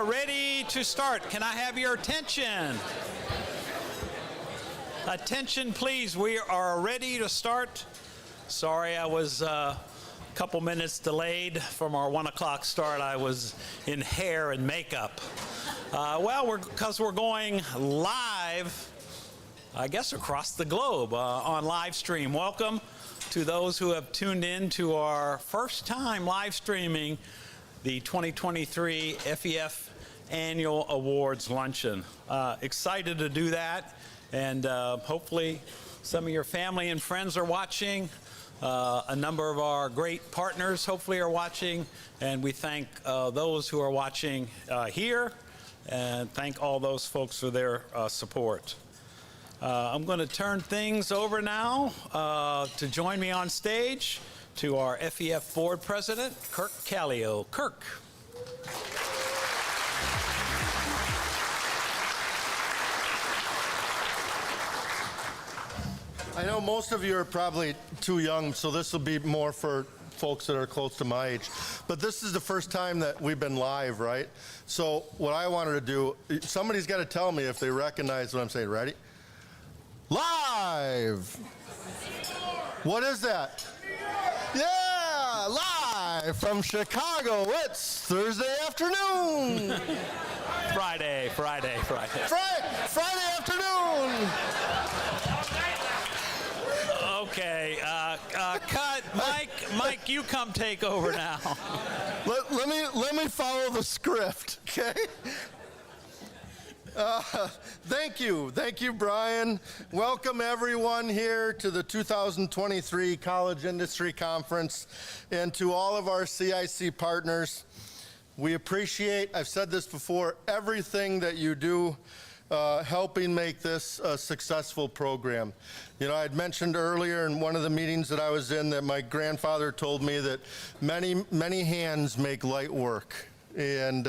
ready to start. Can I have your attention? Attention, please. We are ready to start. Sorry, I was a couple minutes delayed from our 1 o'clock start. I was in hair and makeup. Because we're going live, I guess, across the globe on live stream. Welcome to those who have tuned in to our first time live streaming the 2023 FEF Annual Awards Luncheon. Excited to do that, and hopefully some of your family and friends are watching. A number of our great partners hopefully are watching, and we thank those who are watching here, and thank all those folks for their support. I'm going to turn things over now to join me on stage to our FEF Board President, Kirk Callio. Kirk. I know most of you are probably too young, so this will be more for folks that are close to my age. But this is the first time that we've been live, right? So what I wanted to do, somebody's got to tell me if they recognize what I'm saying. Ready? Live! What is that? Yeah, live from Chicago. It's Thursday afternoon. Friday afternoon. Okay, cut. Mike, you come take over now. Let me follow the script, okay? Thank you, Brian. Welcome everyone here to the 2023 College Industry Conference, and to all of our CIC partners. We appreciate, I've said this before, everything that you do helping make this a successful program. You know, I'd mentioned earlier in one of the meetings that I was in that my grandfather told me that many hands make light work. And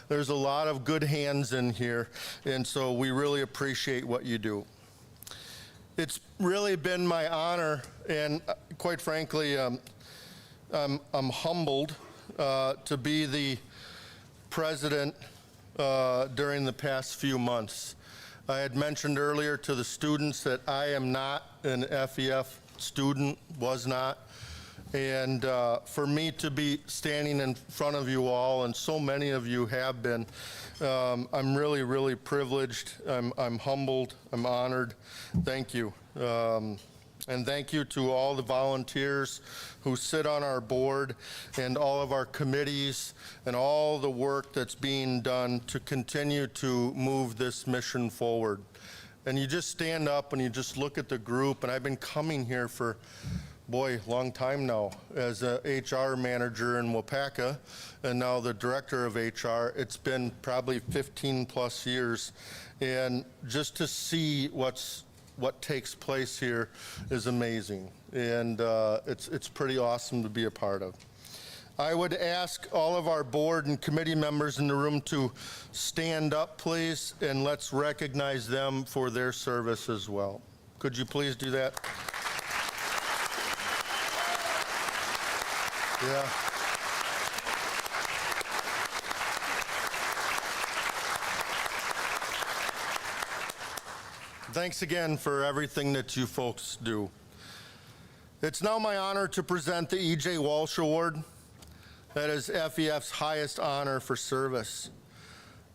there's a lot of good hands in here, and so we really appreciate what you do. It's really been my honor, and quite frankly, I'm humbled to be the president during the past few months. I had mentioned earlier to the students that I am not an FEF student, was not. And for me to be standing in front of you all, and so many of you have been, I'm really, really privileged. I'm humbled. I'm honored. Thank you. And thank you to all the volunteers who sit on our board and all of our committees and all the work that's being done to continue to move this mission forward. And you just stand up and you just look at the group, and I've been coming here for long time now as a HR manager in Wapaka, and now the director of HR. It's been probably 15 plus years, and just to see what takes place here is amazing, and it's pretty awesome to be a part of. I would ask all of our board and committee members in the room to stand up, please, and let's recognize them for their service as well. Could you please do that? Yeah. Thanks again for everything that you folks do. It's now my honor to present the E.J. Walsh Award. That is FEF's highest honor for service.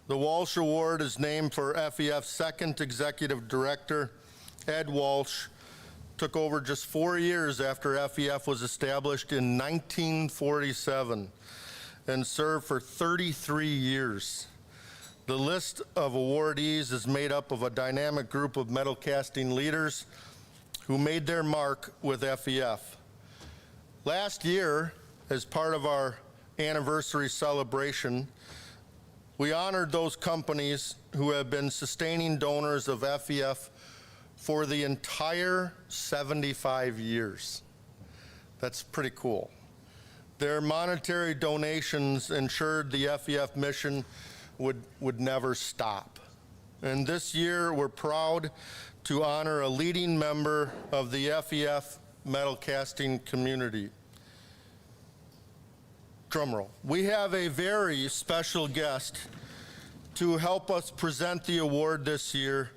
The Walsh Award is named for FEF's second executive director, Ed Walsh. Took over just 4 years after FEF was established in 1947 and served for 33 years. The list of awardees is made up of a dynamic group of metal casting leaders who made their mark with FEF. Last year, as part of our anniversary celebration, we honored those companies who have been sustaining donors of FEF for the entire 75 years. That's pretty cool. Their monetary donations ensured the FEF mission would never stop. And this year, we're proud to honor a leading member of the FEF metal casting community. Drum roll. We have a very special guest to help us present the award this year,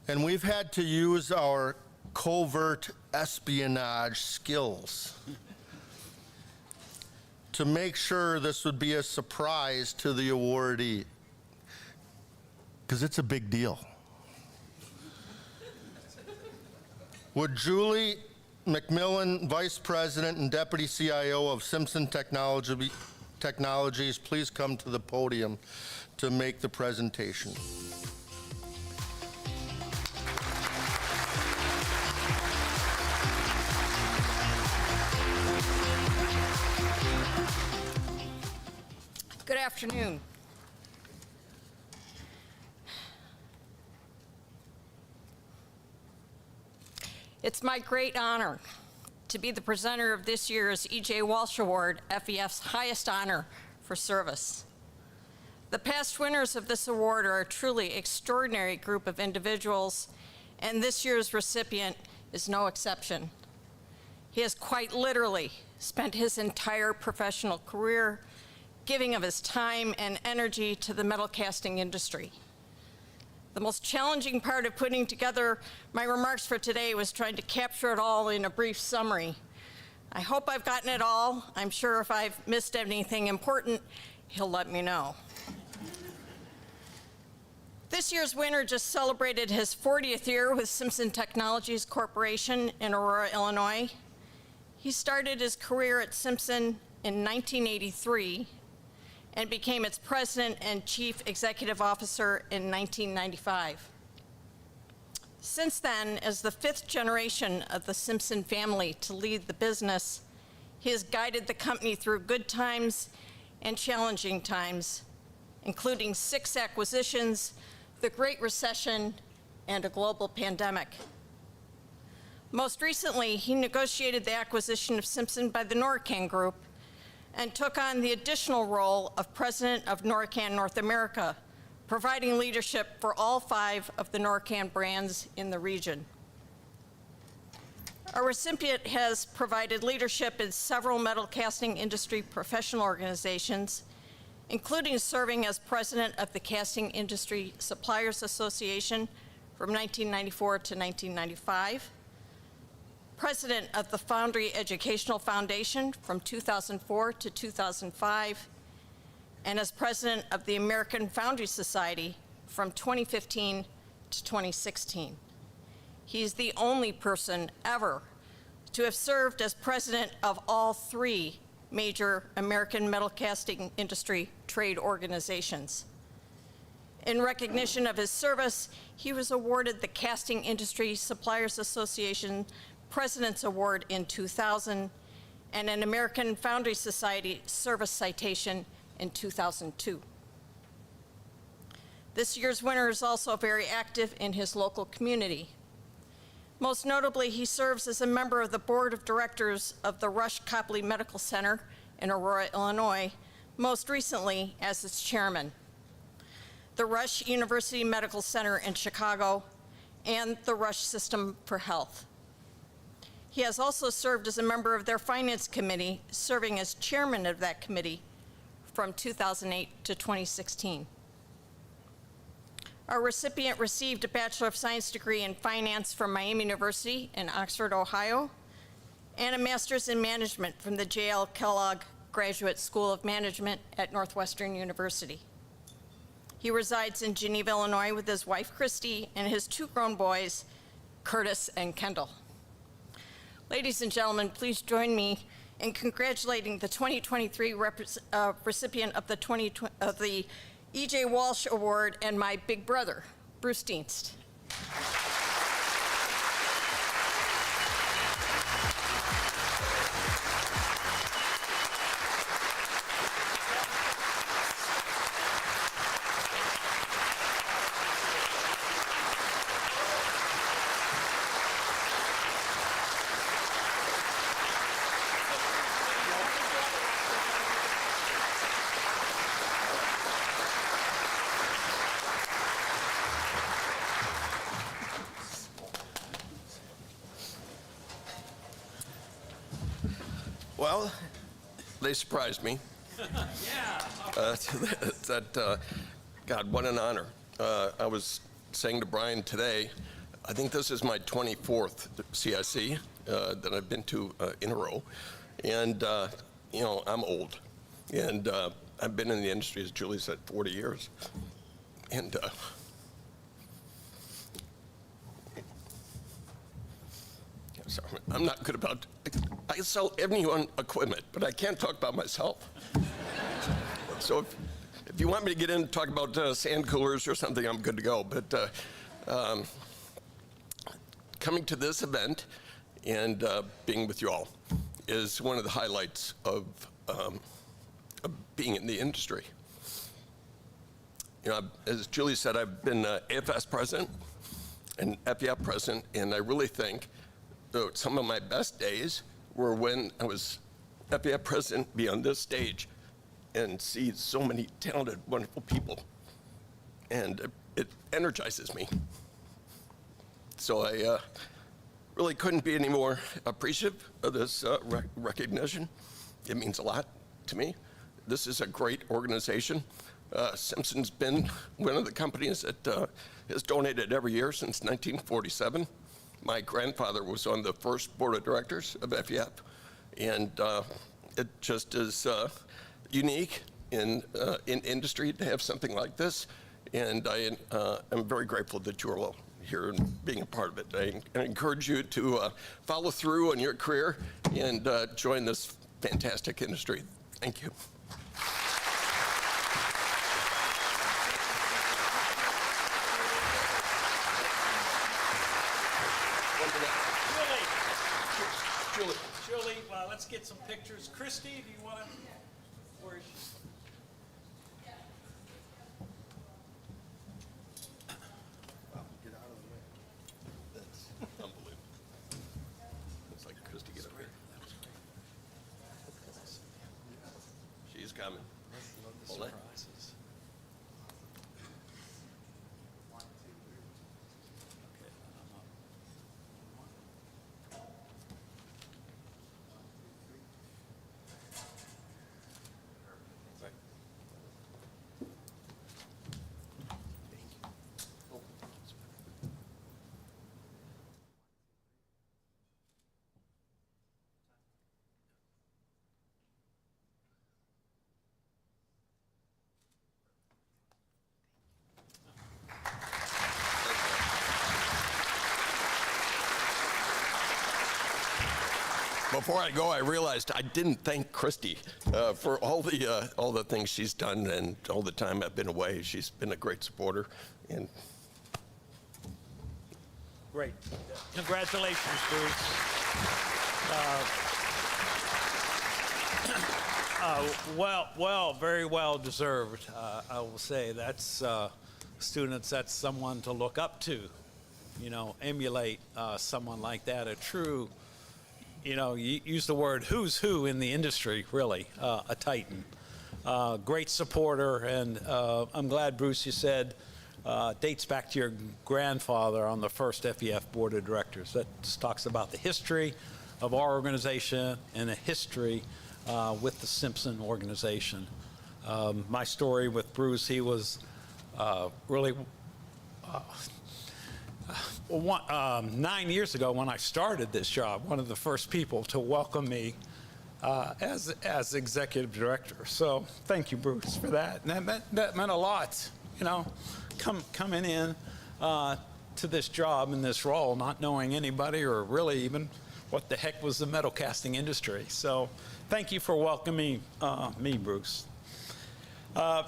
and we've had to use our covert espionage skills to make sure this would be a surprise to the awardee, because it's a big deal. Would Julie McMillan, Vice President and Deputy CIO of Simpson Technologies, please come to the podium to make the presentation. Good afternoon. It's my great honor to be the presenter of this year's E.J. Walsh Award, FEF's highest honor for service. The past winners of this award are a truly extraordinary group of individuals, and this year's recipient is no exception. He has quite literally spent his entire professional career giving of his time and energy to the metal casting industry. The most challenging part of putting together my remarks for today was trying to capture it all in a brief summary. I hope I've gotten it all. I'm sure if I've missed anything important, he'll let me know. This year's winner just celebrated his 40th year with Simpson Technologies Corporation in Aurora, Illinois. He started his career at Simpson in 1983 and became its president and chief executive officer in 1995. Since then, as the fifth generation of the Simpson family to lead the business, he has guided the company through good times and challenging times, including 6 acquisitions, the Great Recession, and a global pandemic. Most recently, he negotiated the acquisition of Simpson by the Norcan Group and took on the additional role of president of Norcan North America, providing leadership for all 5 of the Norcan brands in the region. Our recipient has provided leadership in several metal casting industry professional organizations, including serving as president of the Casting Industry Suppliers Association from 1994 to 1995, president of the Foundry Educational Foundation from 2004 to 2005, and as president of the American Foundry Society from 2015 to 2016. He's the only person ever to have served as president of all 3 major American metal casting industry trade organizations. In recognition of his service, he was awarded the Casting Industry Suppliers Association President's Award in 2000 and an American Foundry Society Service Citation in 2002. This year's winner is also very active in his local community. Most notably, he serves as a member of the board of directors of the Rush Copley Medical Center in Aurora, Illinois, most recently as its chairman, the Rush University Medical Center in Chicago, and the Rush System for Health. He has also served as a member of their finance committee, serving as chairman of that committee from 2008 to 2016. Our recipient received a Bachelor of Science degree in finance from Miami University in Oxford, Ohio, and a Master's in Management from the J.L. Kellogg Graduate School of Management at Northwestern University. He resides in Geneva, Illinois with his wife, Christy, and his 2 grown boys, Curtis and Kendall. Ladies and gentlemen, please join me in congratulating the 2023 recipient of the E.J. Walsh Award and my big brother, Bruce Dienst. Well, they surprised me. God, what an honor. I was saying to Brian today, I think this is my 24th CIC that I've been to in a row. And, you know, I'm old. And I've been in the industry, as Julie said, 40 years. And sorry, I'm not good about, I sell anyone equipment, but I can't talk about myself. So if you want me to get in and talk about sand coolers or something, I'm good to go. But coming to this event and being with you all is one of the highlights of being in the industry. You know, as Julie said, I've been AFS president and FEF president, and I really think that some of my best days were when I was FEF president, be on this stage and see so many talented, wonderful people. And it energizes me. So I really couldn't be any more appreciative of this recognition. It means a lot to me. This is a great organization. Simpson's been one of the companies that has donated every year since 1947. My grandfather was on the first board of directors of FEF, and it just is unique in industry to have something like this, and I am very grateful that you're all here and being a part of it. I encourage you to follow through on your career and join this fantastic industry. Thank you. Julie, let's get some pictures. Christy, do you want to? Where is she? Get out of the way. That's unbelievable. It's like Christy, get up here. She's coming. Hold it. Before I go, I realized I didn't thank Christy for all the things she's done and all the time I've been away. She's been a great supporter. And Great. Congratulations, Bruce. Very well deserved. I will say that's students. That's someone to look up to. You know, emulate someone like that. A true. You know, you use the word who's who in the industry, really, a titan. Great supporter, and I'm glad, Bruce, you said dates back to your grandfather on the first FEF Board of Directors. That just talks about the history of our organization and the history with the Simpson organization. My story with Bruce, he was really... 9 years ago when I started this job, one of the first people to welcome me as executive director. So thank you, Bruce, for that. And that meant a lot, you know, coming in to this job in this role, not knowing anybody or really even what the heck was the metal casting industry. So thank you for welcoming me, Bruce.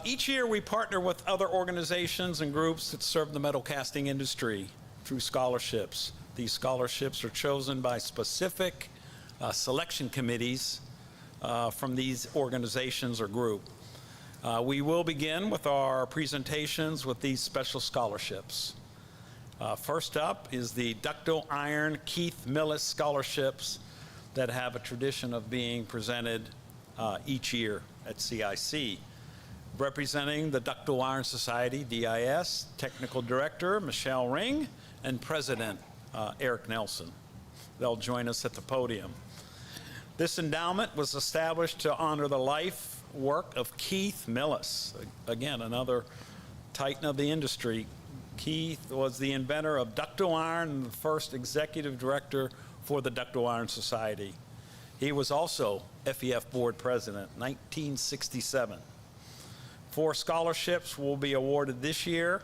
Each year we partner with other organizations and groups that serve the metal casting industry through scholarships. These scholarships are chosen by specific selection committees from these organizations or group. We will begin with our presentations with these special scholarships. First up is the Ductile Iron Keith Millis Scholarships that have a tradition of being presented each year at CIC. Representing the Ductile Iron Society, DIS, Technical Director Michelle Ring, and President Eric Nelson. They'll join us at the podium. This endowment was established to honor the life work of Keith Millis, again, another titan of the industry. Keith was the inventor of ductile iron and the first executive director for the Ductile Iron Society. He was also FEF board president, 1967. 4 scholarships will be awarded this year,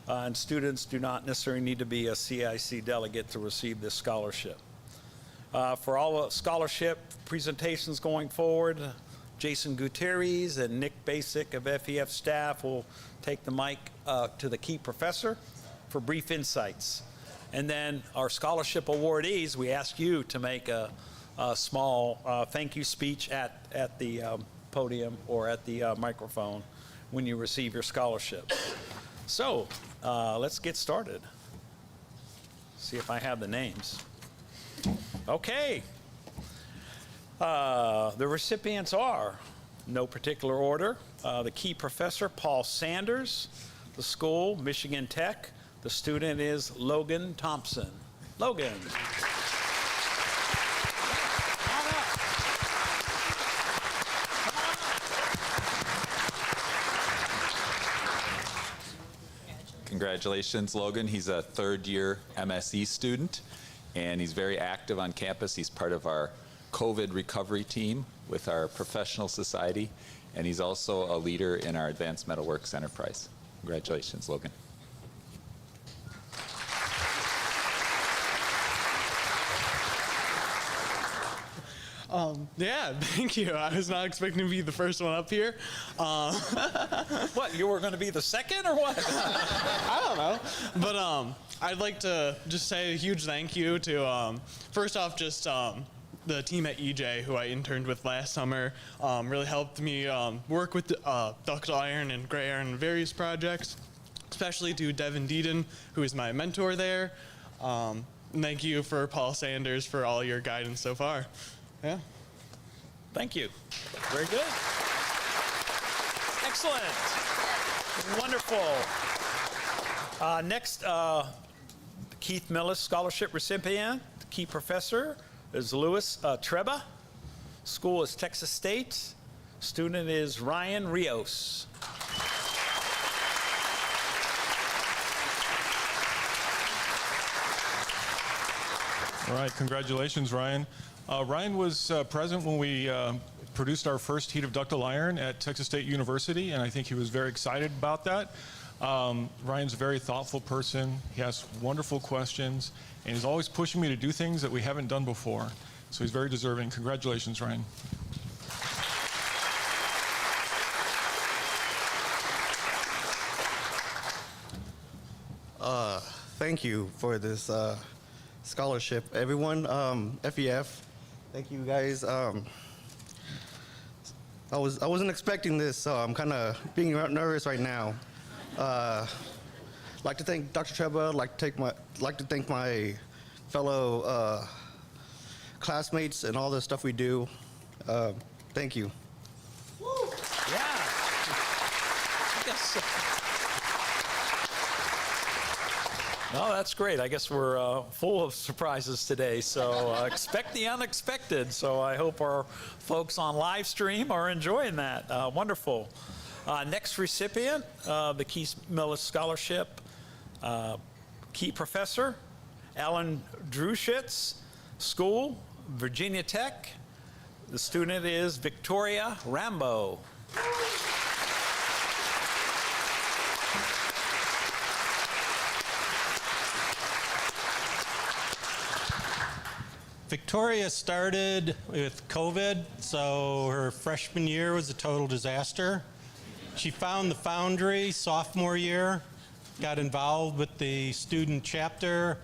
and students do not necessarily need to be a CIC delegate to receive this scholarship. For all the scholarship presentations going forward, Jason Gutierrez and Nick Basic of FEF staff will take the mic to the key professor for brief insights. And then our scholarship awardees, we ask you to make a small thank you speech at the podium or at the microphone when you receive your scholarship. So let's get started. See if I have the names. Okay. The recipients are, no particular order, the key professor, Paul Sanders, the school, Michigan Tech. The student is Logan Thompson. Logan. Congratulations, Logan. He's a third-year MSE student, and he's very active on campus. He's part of our COVID recovery team with our professional society, and he's also a leader in our Advanced Metalworks enterprise. Congratulations, Logan. Yeah, thank you. I was not expecting to be the first one up here. What, you were going to be the second or what? I don't know. But I'd like to just say a huge thank you to, first off, just the team at EJ, who I interned with last summer, really helped me work with ductile iron and gray iron in various projects, especially to Devin Deedon, who is my mentor there. Thank you for Paul Sanders for all your guidance so far. Yeah. Thank you. Very good. Excellent. Wonderful. Next, Keith Millis Scholarship recipient, the key professor is Louis Treba. School is Texas State. Student is Ryan Rios. All right, congratulations, Ryan. Ryan was present when we produced our first heat of ductile iron at Texas State University, and I think he was very excited about that. Ryan's a very thoughtful person. He asks wonderful questions, and he's always pushing me to do things that we haven't done before. So he's very deserving. Congratulations, Ryan. Thank you for this scholarship, everyone. FEF, thank you guys. I wasn't expecting this, so I'm kind of being nervous right now. Like to thank Dr. Treba. Like to thank my fellow classmates and all the stuff we do. Thank you. Woo. Yeah. I guess. No, that's great. I guess we're full of surprises today, so expect the unexpected. So I hope our folks on live stream are enjoying that. Wonderful. Next recipient, the Keith Millis Scholarship, key professor, Alan Druschitz, school, Virginia Tech. The student is Victoria Rambo. Victoria started with COVID, so her freshman year was a total disaster. She found the foundry sophomore year, got involved with the student chapter,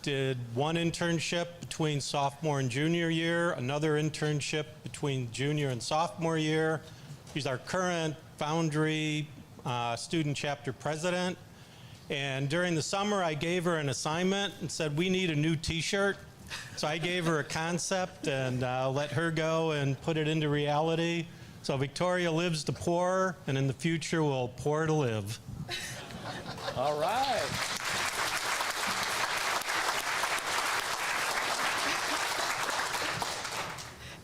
did one internship between sophomore and junior year, another internship between junior and sophomore year. She's our current foundry student chapter president. And during the summer, I gave her an assignment and said, we need a new t-shirt. So I gave her a concept and let her go and put it into reality. So Victoria lives to pour, and in the future will pour to live. All right.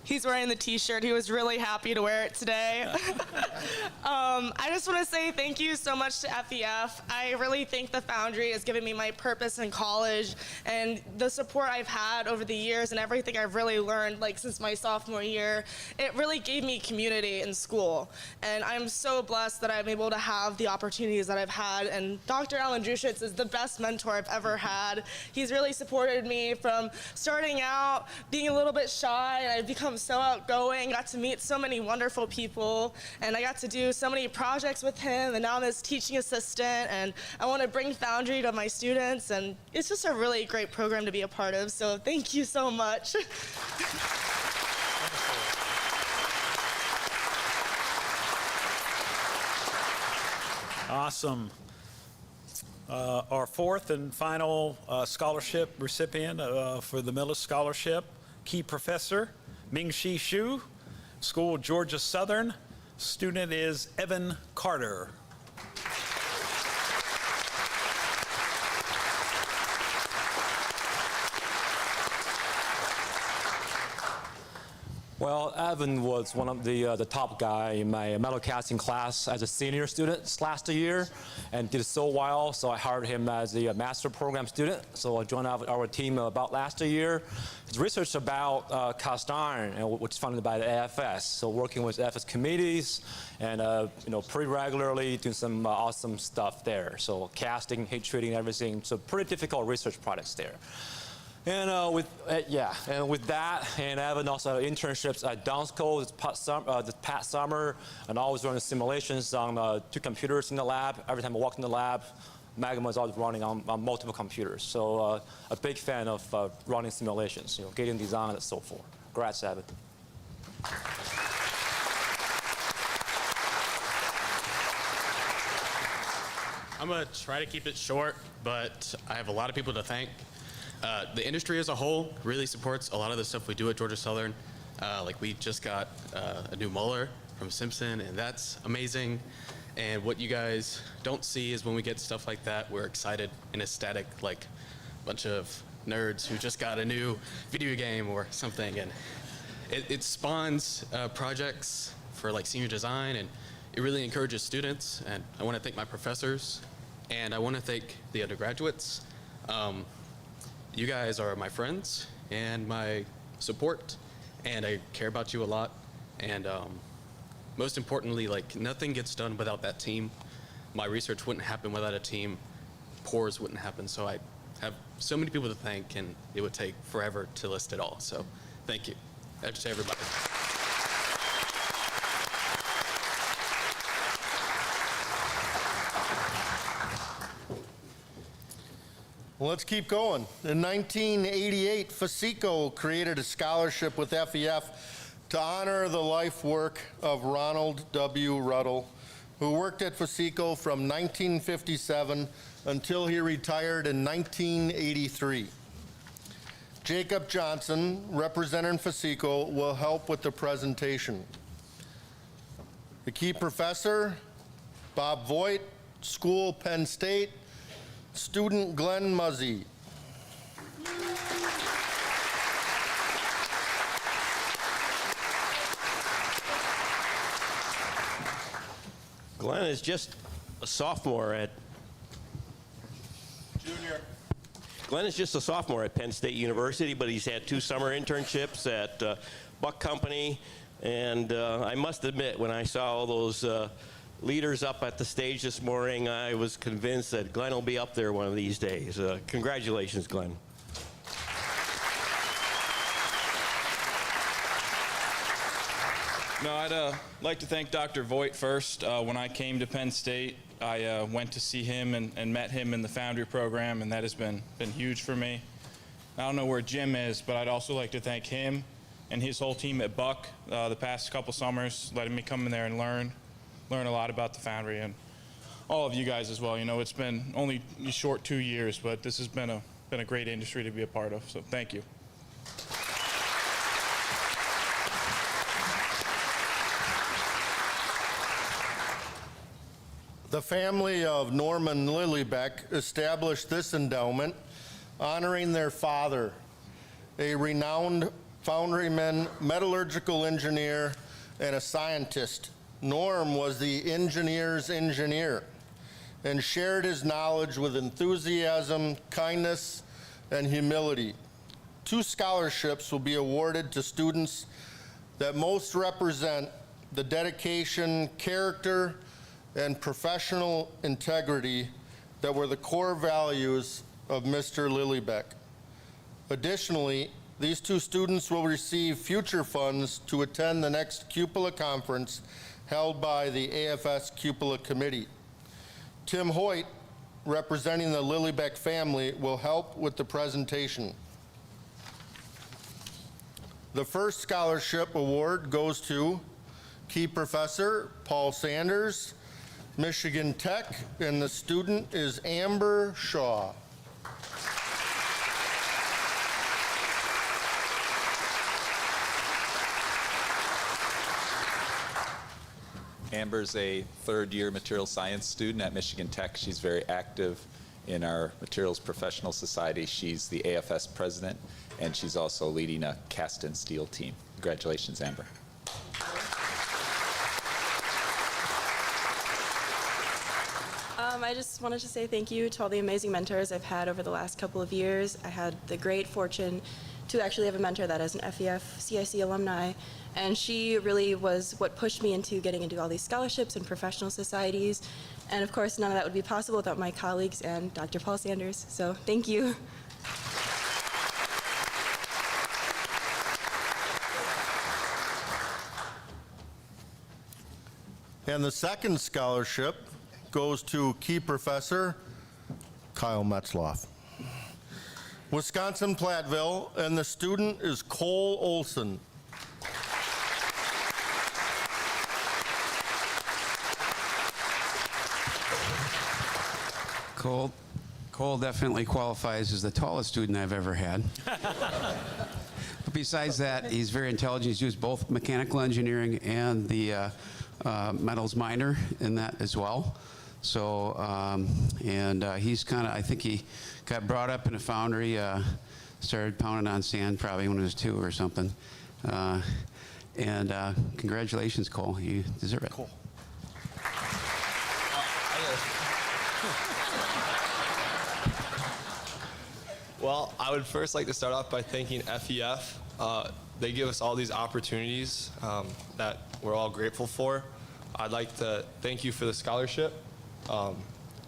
He's wearing the t-shirt. He was really happy to wear it today. I just want to say thank you so much to FEF. I really think the Foundry has given me my purpose in college, and the support I've had over the years and everything I've really learned, like since my sophomore year, it really gave me community in school. And I'm so blessed that I'm able to have the opportunities that I've had. And Dr. Alan Druschitz is the best mentor I've ever had. He's really supported me from starting out, being a little bit shy, and I've become so outgoing, got to meet so many wonderful people, and I got to do so many projects with him, and now I'm his teaching assistant, and I want to bring Foundry to my students, and it's just a really great program to be a part of, so thank you so much. Awesome. Our fourth and final scholarship recipient for the Miller Scholarship, key professor, Ming-Chi Xu, School Georgia Southern. Student is Evan Carter. Well, Evan was one of the top guy in my metal casting class as a senior student last year, and did so well. So I hired him as a master program student. So I joined our team about last year. His research about cast iron, which is funded by the AFS. So working with AFS committees, and pretty regularly doing some awesome stuff there. So casting, heat treating, everything. So pretty difficult research projects there. And with that, and Evan also had internships at Downsco this past summer, and always running simulations on 2 computers in the lab. Every time I walked in the lab, Magma is always running on multiple computers. So a big fan of running simulations, getting design and so forth. Congrats, Evan. I'm going to try to keep it short, but I have a lot of people to thank. The industry as a whole really supports a lot of the stuff we do at Georgia Southern. Like we just got a new Muller from Simpson, and that's amazing. And what you guys don't see is when we get stuff like that, we're excited and ecstatic, like a bunch of nerds who just got a new video game or something. And it spawns projects for like senior design, and it really encourages students. And I want to thank my professors, and I want to thank the undergraduates. You guys are my friends and my support, and I care about you a lot. And most importantly, like nothing gets done without that team. My research wouldn't happen without a team. Pours wouldn't happen. So I have so many people to thank, and it would take forever to list it all. So thank you. That's to everybody. Well, let's keep going. In 1988, FECO created a scholarship with FEF to honor the life work of Ronald W. Ruddle, who worked at FECO from 1957 until he retired in 1983. Jacob Johnson, representing FECO, will help with the presentation. The key professor, Bob Voigt, School, Penn State. Student Glenn Muzzy. Glenn is just a sophomore at Junior. Glenn is just a sophomore at Penn State University, but he's had 2 summer internships at Buck Company, and I must admit, when I saw all those leaders up at the stage this morning, I was convinced that Glenn will be up there one of these days. Congratulations, Glenn. No, I'd like to thank Dr. Voigt first. When I came to Penn State, I went to see him and met him in the Foundry program, and that has been huge for me. I don't know where Jim is, but I'd also like to thank him and his whole team at Buck the past couple summers, letting me come in there and learn a lot about the Foundry, and all of you guys as well. It's been only a short 2 years, but this has been a great industry to be a part of, so thank you. The family of Norman Lillybeck established this endowment honoring their father, a renowned foundryman, metallurgical engineer, and a scientist. Norm was the engineer's engineer and shared his knowledge with enthusiasm, kindness, and humility. 2 scholarships will be awarded to students that most represent the dedication, character, and professional integrity that were the core values of Mr. Lillebeck. Additionally, these 2 students will receive future funds to attend the next Cupola Conference held by the AFS Cupola Committee. Tim Hoyt, representing the Lillebeck family, will help with the presentation. The first scholarship award goes to Key Professor Paul Sanders, Michigan Tech, and the student is Amber Shaw. Amber's a third-year material science student at Michigan Tech. She's very active in our Materials Professional Society. She's the AFS president, and she's also leading a cast and steel team. Congratulations, Amber. I just wanted to say thank you to all the amazing mentors I've had over the last couple of years. I had the great fortune to actually have a mentor that is an FEF CIC alumni, and she really was what pushed me into getting into all these scholarships and professional societies. And of course, none of that would be possible without my colleagues and Dr. Paul Sanders. So thank you. And the second scholarship goes to Key Professor Kyle Metzloff, Wisconsin Platteville, and the student is Cole Olson. Cole definitely qualifies as the tallest student I've ever had. But besides that, he's very intelligent. He's used both mechanical engineering and the metals minor in that as well. So, he's kind of, I think he got brought up in a foundry, started pounding on sand probably when he was 2 or something. Congratulations, Cole. You deserve it. Cool. Well, I would first like to start off by thanking FEF. They give us all these opportunities that we're all grateful for. I'd like to thank you for the scholarship. And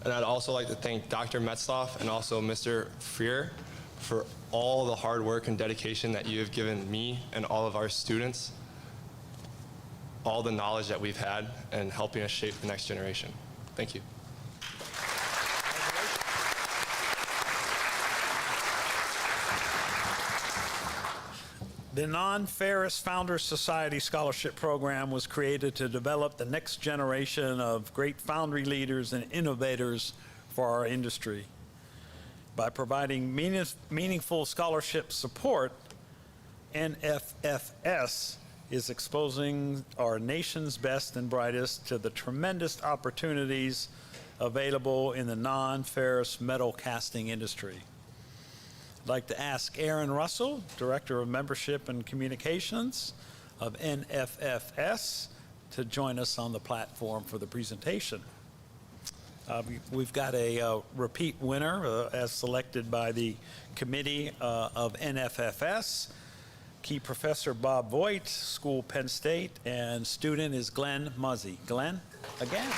I'd also like to thank Dr. Metzloff and also Mr. Freer for all the hard work and dedication that you have given me and all of our students, all the knowledge that we've had, and helping us shape the next generation. Thank you. The Non-Ferrous Founders Society Scholarship Program was created to develop the next generation of great foundry leaders and innovators for our industry. By providing meaningful scholarship support, NFFS is exposing our nation's best and brightest to the tremendous opportunities available in the non-ferrous metal casting industry. I'd like to ask Aaron Russell, Director of Membership and Communications of NFFS, to join us on the platform for the presentation. We've got a repeat winner as selected by the committee of NFFS. Key Professor Bob Voigt, School Penn State, and student is Glenn Muzzy. Glenn, again.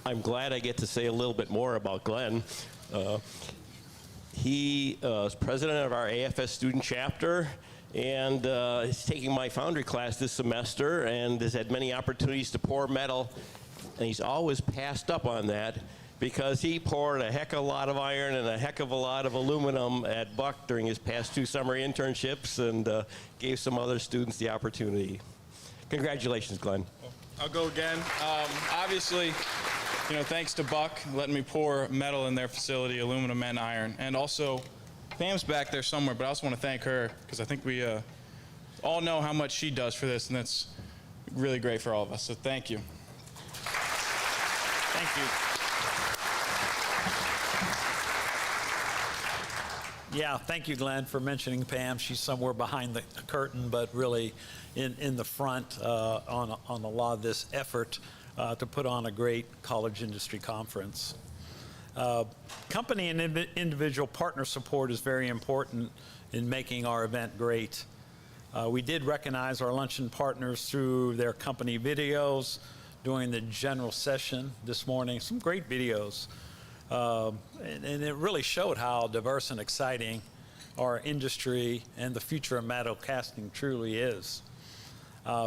I'm glad I get to say a little bit more about Glenn. He is president of our AFS student chapter and is taking my foundry class this semester and has had many opportunities to pour metal, and he's always passed up on that because he poured a heck of a lot of iron and a heck of a lot of aluminum at Buck during his past 2 summer internships and gave some other students the opportunity. Congratulations, Glenn. I'll go again. Obviously, thanks to Buck letting me pour metal in their facility, aluminum and iron. And also, Pam's back there somewhere, but I also want to thank her because I think we all know how much she does for this, and that's really great for all of us. So thank you. Thank you. Yeah, thank you, Glenn, for mentioning Pam. She's somewhere behind the curtain, but really in the front on a lot of this effort to put on a great college industry conference. Company and individual partner support is very important in making our event great. We did recognize our luncheon partners through their company videos during the general session this morning. Some great videos. And it really showed how diverse and exciting our industry and the future of metal casting truly is.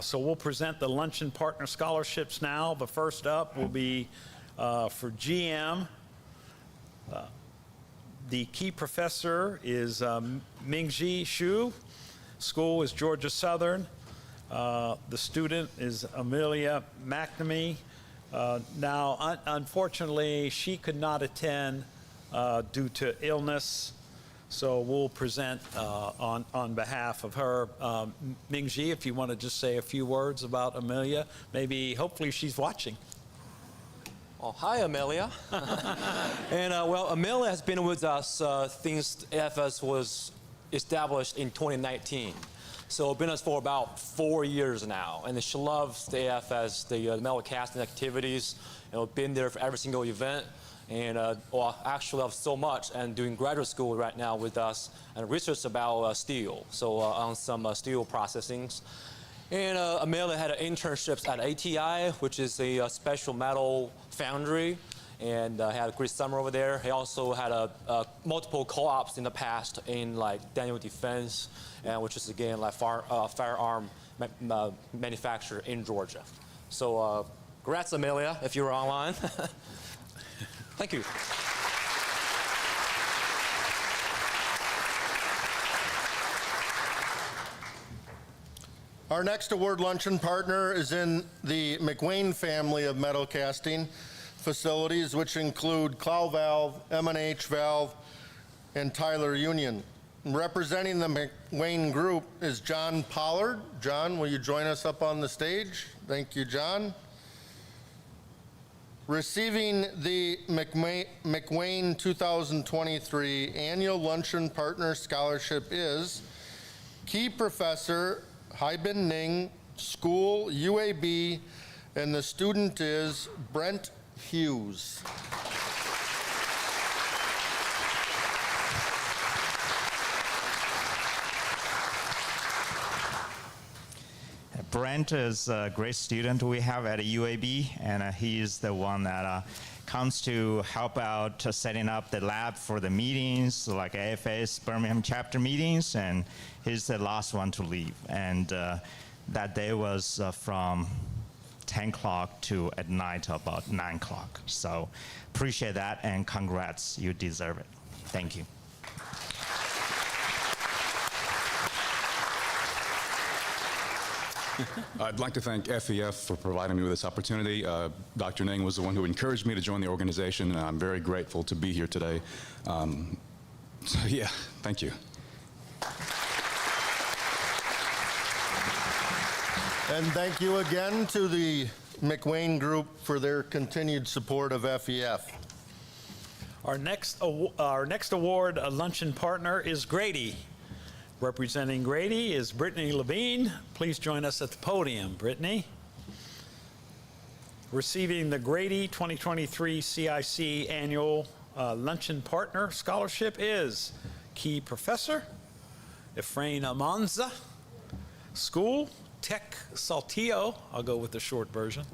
So we'll present the luncheon partner scholarships now. The first up will be for GM. The key professor is Mingji Xu. School is Georgia Southern. The student is Amelia McNamee. Now, unfortunately, she could not attend due to illness, so we'll present on behalf of her. Mingji, if you want to just say a few words about Amelia, maybe, hopefully she's watching. Oh, hi, Amelia. And well, Amelia has been with us since AFS was established in 2019. So been with us for about 4 years now, and she loves the AFS, the metal casting activities. Been there for every single event, and well, actually loves so much, and doing graduate school right now with us and research about steel. So on some steel processings. And Amelia had internships at ATI, which is a special metal foundry, and had a great summer over there. He also had multiple co-ops in the past in like Daniel Defense, which is again like firearm manufacturer in Georgia. So congrats, Amelia, if you were online. Thank you. Our next award luncheon partner is in the McWane family of metal casting facilities, which include Clow Valve, M&H Valve, and Tyler Union. Representing the McWane Group is John Pollard. John, will you join us up on the stage? Thank you, John. Receiving the McWane 2023 Annual Luncheon Partner Scholarship is Key Professor Haibin Ning, School UAB, and the student is Brent Hughes. Brent is a great student we have at UAB, and he is the one that comes to help out setting up the lab for the meetings, like AFS Birmingham chapter meetings, and he's the last one to leave. And that day was from 10 o'clock to at night about 9 o'clock. So appreciate that, and congrats, you deserve it. Thank you. I'd like to thank FEF for providing me with this opportunity. Dr. Ning was the one who encouraged me to join the organization, and I'm very grateful to be here today. So yeah, thank you. And thank you again to the McWane Group for their continued support of FEF. Our next award luncheon partner is Grady. Representing Grady is Brittany Levine. Please join us at the podium, Brittany. Receiving the Grady 2023 CIC Annual Luncheon Partner Scholarship is Key Professor Efrain Amanza, School Tech Saltillo. I'll go with the short version.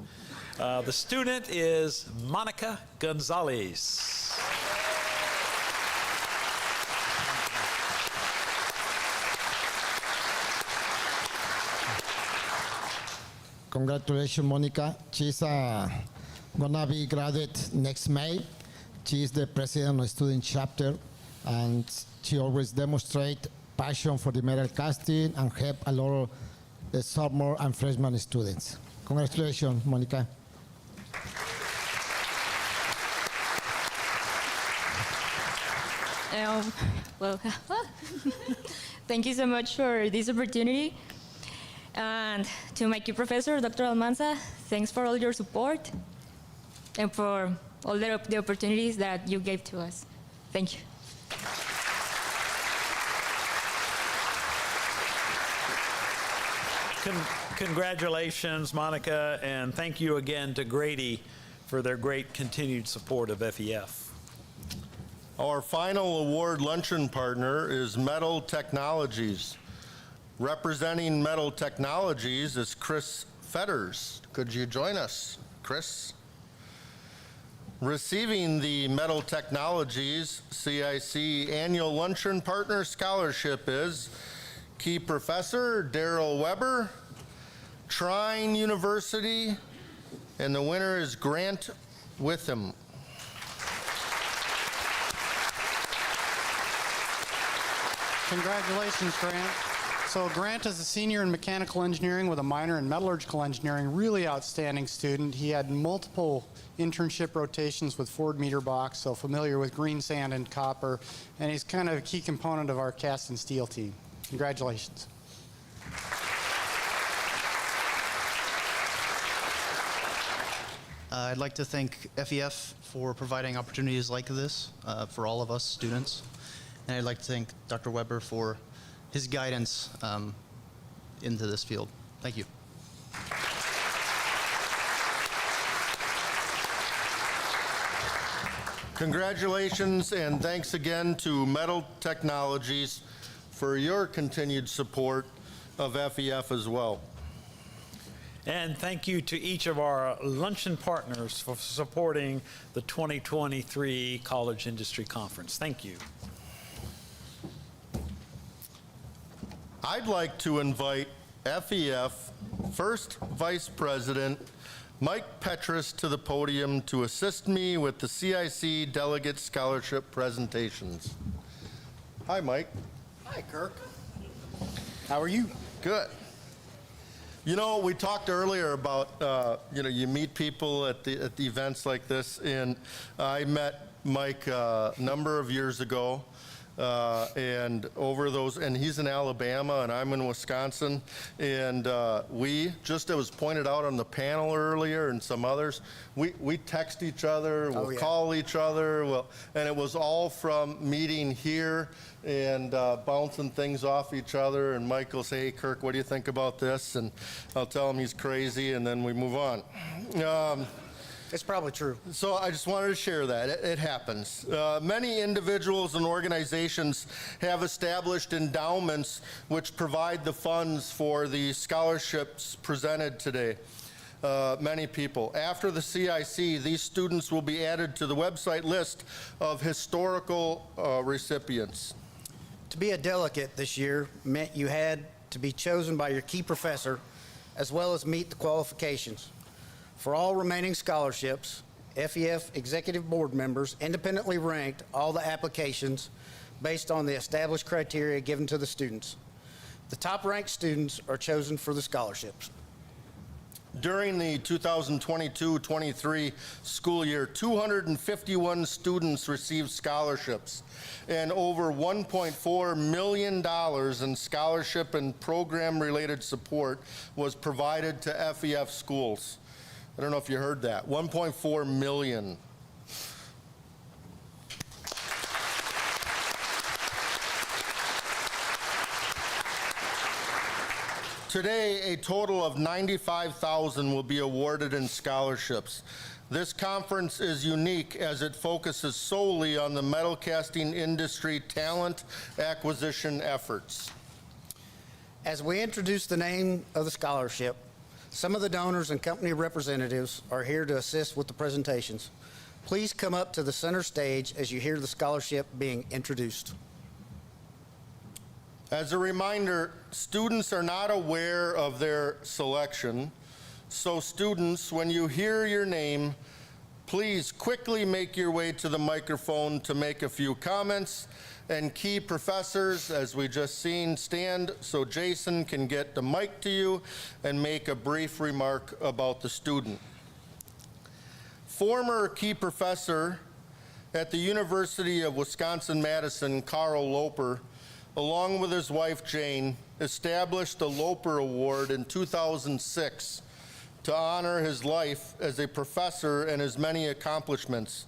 The student is Monica Gonzalez. Congratulations, Monica. She's gonna be graduate next May. She is the president of the student chapter, and she always demonstrates passion for the metal casting and help a lot of the sophomore and freshman students. Congratulations, Monica. Well, thank you so much for this opportunity. And to my key professor, Dr. Almanza, thanks for all your support. and for all the opportunities that you gave to us. Thank you. Congratulations, Monica, and thank you again to Grady for their great continued support of FEF. Our final award luncheon partner is Metal Technologies. Representing Metal Technologies is Chris Fetters. Could you join us, Chris? Receiving the Metal Technologies CIC Annual Luncheon Partner Scholarship is Key Professor Daryl Weber, Trine University, and the winner is Grant Witham. Congratulations, Grant. So Grant is a senior in mechanical engineering with a minor in metallurgical engineering, really outstanding student. He had multiple internship rotations with Ford Meter Box, so familiar with green sand and copper, and he's kind of a key component of our cast and steel team. Congratulations. I'd like to thank FEF for providing opportunities like this for all of us students. And I'd like to thank Dr. Weber for his guidance into this field. Thank you. Congratulations and thanks again to Metal Technologies for your continued support of FEF as well. And thank you to each of our luncheon partners for supporting the 2023 College Industry Conference. Thank you. I'd like to invite FEF First Vice President Mike Petrus to the podium to assist me with the CIC Delegate Scholarship presentations. Hi, Mike. Hi, Kirk. How are you? Good. You know, we talked earlier about, you meet people at the events like this, and I met Mike a number of years ago. And he's in Alabama and I'm in Wisconsin, and we, just as was pointed out on the panel earlier and some others, we text each other, we'll call each other, and it was all from meeting here and bouncing things off each other, and Mike will say, hey Kirk, what do you think about this? And I'll tell him he's crazy, and then we move on. It's probably true. So I just wanted to share that. It happens. Many individuals and organizations have established endowments which provide the funds for the scholarships presented today. Many people. After the CIC, these students will be added to the website list of historical recipients. To be a delegate this year meant you had to be chosen by your key professor as well as meet the qualifications. For all remaining scholarships, FEF executive board members independently ranked all the applications based on the established criteria given to the students. The top-ranked students are chosen for the scholarships. During the 2022-23 school year, 251 students received scholarships, and over $1.4 million in scholarship and program-related support was provided to FEF schools. I don't know if you heard that. 1.4 million. Today, a total of 95,000 will be awarded in scholarships. This conference is unique as it focuses solely on the metal casting industry talent acquisition efforts. As we introduce the name of the scholarship, some of the donors and company representatives are here to assist with the presentations. Please come up to the center stage as you hear the scholarship being introduced. As a reminder, students are not aware of their selection, so students, when you hear your name, please quickly make your way to the microphone to make a few comments, and key professors, as we just seen, stand so Jason can get the mic to you and make a brief remark about the student. Former key professor at the University of Wisconsin-Madison, Carl Loper, along with his wife Jane, established the Loper Award in 2006 to honor his life as a professor and his many accomplishments.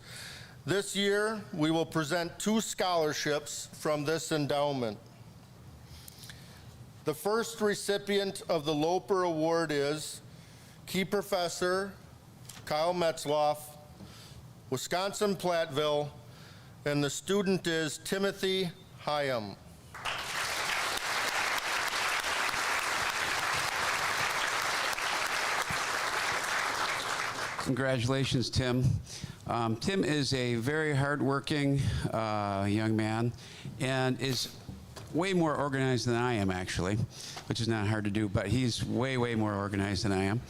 This year, we will present 2 scholarships from this endowment. The first recipient of the Loper Award is Key Professor Kyle Metzloff, Wisconsin-Platteville, and the student is Timothy Hyam. Congratulations, Tim. Tim is a very hardworking young man and is way more organized than I am, actually, which is not hard to do, but he's way, way more organized than I am.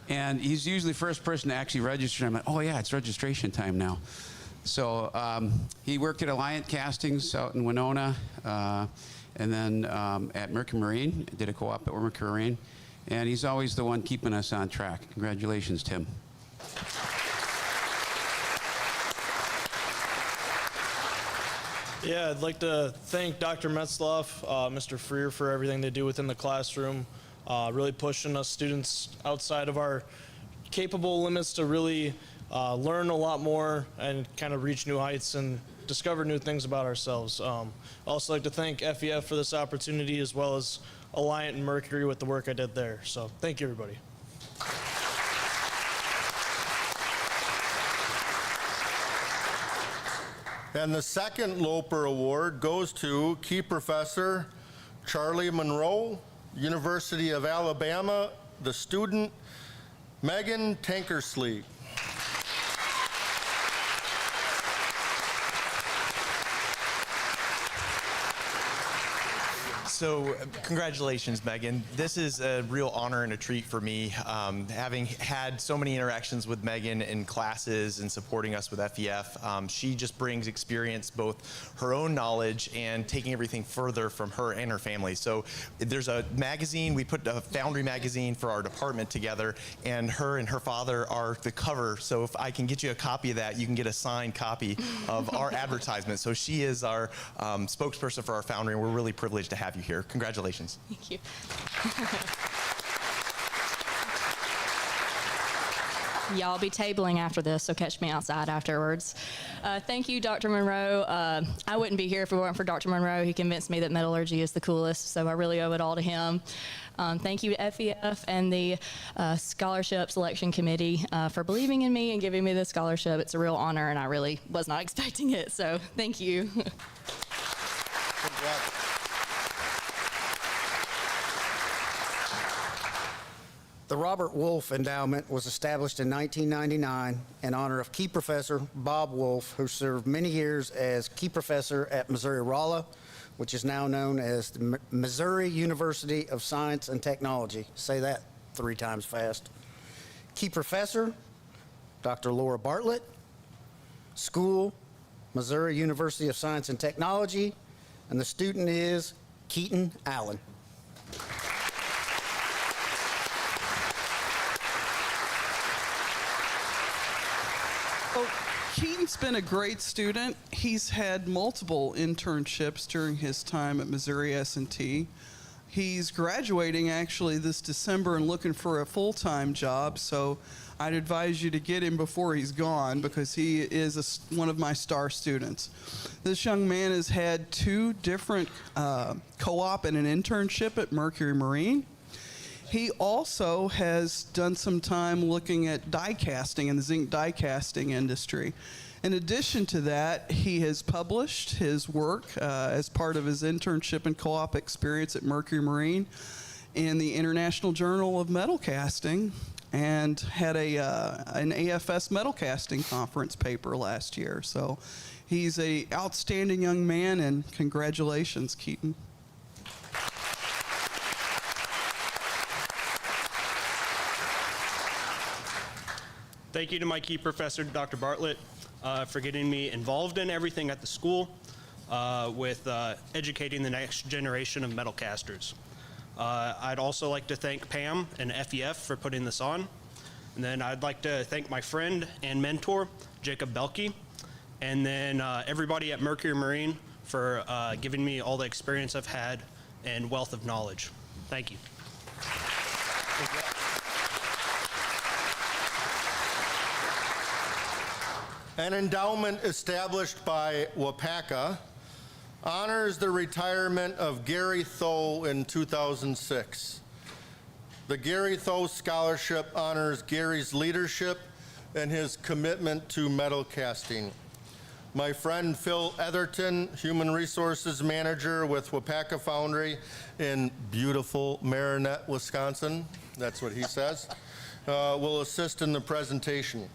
And he's usually the first person to actually register. I'm like, oh yeah, it's registration time now. So he worked at Alliant Castings out in Winona, and then at Mercury Marine, did a co-op at Mercury Marine, and he's always the one keeping us on track. Congratulations, Tim. Yeah, I'd like to thank Dr. Metzloff, Mr. Freer for everything they do within the classroom, really pushing us students outside of our capable limits to really learn a lot more and kind of reach new heights and discover new things about ourselves. I'd also like to thank FEF for this opportunity, as well as Alliant and Mercury with the work I did there. So thank you, everybody. And the second Loper Award goes to Key Professor Charlie Monroe, University of Alabama, the student Megan Tankersley. So congratulations, Megan. This is a real honor and a treat for me. Having had so many interactions with Megan in classes and supporting us with FEF, she just brings experience, both her own knowledge and taking everything further from her and her family. So there's a magazine, we put a Foundry magazine for our department together, and her father are the cover. So if I can get you a copy of that, you can get a signed copy of our advertisement. So she is our spokesperson for our Foundry, and we're really privileged to have you here. Congratulations. Thank you. Y'all be tabling after this, so catch me outside afterwards. Thank you, Dr. Monroe. I wouldn't be here if it weren't for Dr. Monroe. He convinced me that metallurgy is the coolest, so I really owe it all to him. Thank you to FEF and the Scholarship Selection Committee for believing in me and giving me this scholarship. It's a real honor, and I really was not expecting it, so thank you. The Robert Wolf Endowment was established in 1999 in honor of Key Professor Bob Wolf, who served many years as Key Professor at Missouri-Rolla, which is now known as the Missouri University of Science and Technology. Say that 3 times fast. Key Professor, Dr. Laura Bartlett. School, Missouri University of Science and Technology. And the student is Keaton Allen. Keaton's been a great student. He's had multiple internships during his time at Missouri S&T. He's graduating actually this December and looking for a full-time job, so I'd advise you to get him before he's gone, because he is one of my star students. This young man has had 2 different co-op and an internship at Mercury Marine. He also has done some time looking at die casting in the zinc die casting industry. In addition to that, he has published his work as part of his internship and co-op experience at Mercury Marine in the International Journal of Metal Casting, and had an AFS metal casting conference paper last year. So he's an outstanding young man, and congratulations, Keaton. Thank you to my key professor, Dr. Bartlett, for getting me involved in everything at the school with educating the next generation of metal casters. I'd also like to thank Pam and FEF for putting this on. And then I'd like to thank my friend and mentor, Jacob Belke, and then everybody at Mercury Marine for giving me all the experience I've had and wealth of knowledge. Thank you. An endowment established by WPACA honors the retirement of Gary Tho in 2006. The Gary Tho Scholarship honors Gary's leadership and his commitment to metal casting. My friend Phil Etherton, Human Resources Manager with WPACA Foundry in beautiful Marinette, Wisconsin, that's what he says, will assist in the presentation.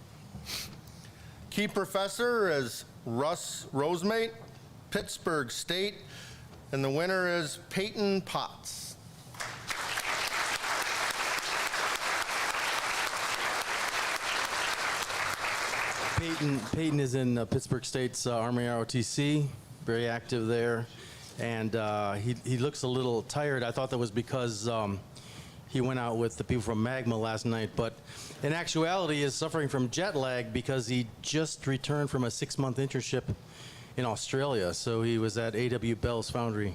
Key professor is Russ Rosemate, Pittsburgh State, and the winner is Peyton Potts. Peyton is in Pittsburgh State's Army ROTC, very active there, and he looks a little tired. I thought that was because he went out with the people from Magma last night, but in actuality is suffering from jet lag because he just returned from a 6-month internship in Australia. So he was at A.W. Bell's Foundry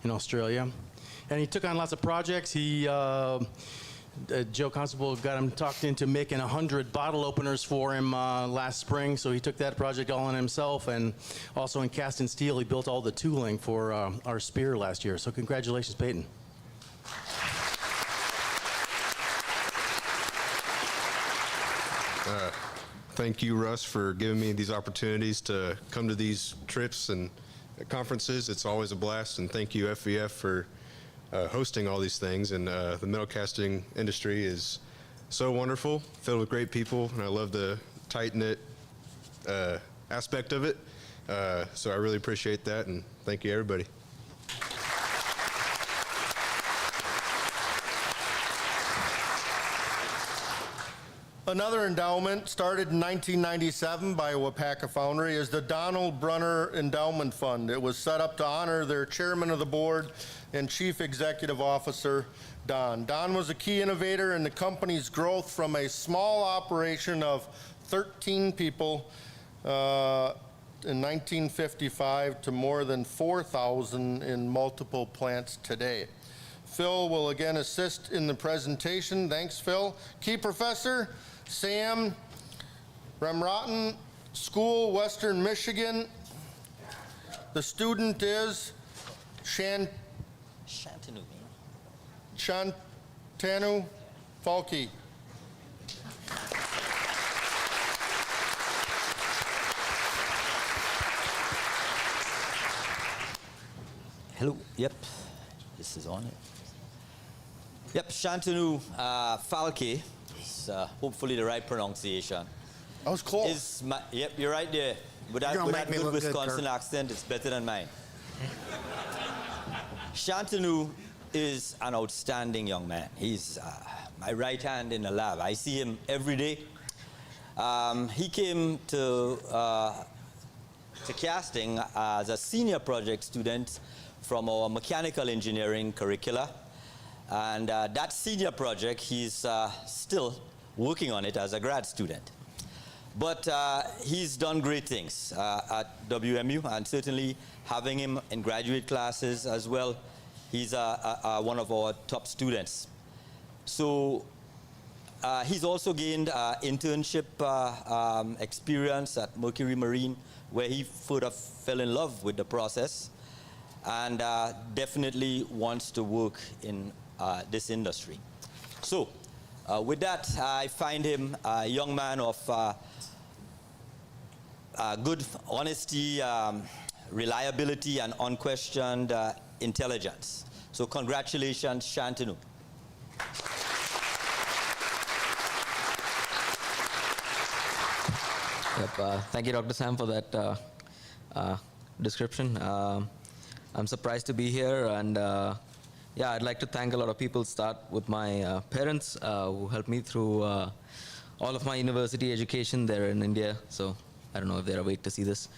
in Australia, and he took on lots of projects. Joe Constable got him talked into making 100 bottle openers for him last spring, so he took that project all on himself, and also in cast and steel, he built all the tooling for our spear last year. So congratulations, Peyton. Thank you, Russ, for giving me these opportunities to come to these trips and conferences. It's always a blast, and thank you, FEF, for hosting all these things. And the metal casting industry is so wonderful, filled with great people, and I love the tight-knit aspect of it. So I really appreciate that, and thank you, everybody. Another endowment started in 1997 by WPACA Foundry is the Donald Brunner Endowment Fund. It was set up to honor their chairman of the board and chief executive officer, Don. Don was a key innovator in the company's growth from a small operation of 13 people in 1955 to more than 4,000 in multiple plants today. Phil will again assist in the presentation. Thanks, Phil. Key professor, Sam Ramrotten, School, Western Michigan. The student is Shantanu Falke. Hello, yep, this is on it. Yep, Shantanu Falke, is hopefully the right pronunciation. That was close. Yep, you're right there. With that good Wisconsin accent, it's better than mine. Shantanu is an outstanding young man. He's my right hand in the lab. I see him every day. He came to casting as a senior project student from our mechanical engineering curricula. And that senior project, he's still working on it as a grad student. But he's done great things at WMU, and certainly having him in graduate classes as well, he's one of our top students. So he's also gained internship experience at Mercury Marine, where he further fell in love with the process and definitely wants to work in this industry. So with that, I find him a young man of good honesty, reliability, and unquestioned intelligence. So congratulations, Shantanu. Yep, thank you, Dr. Sam, for that description. I'm surprised to be here, and yeah, I'd like to thank a lot of people. Start with my parents who helped me through all of my university education there in India. So I don't know if they're awake to see this.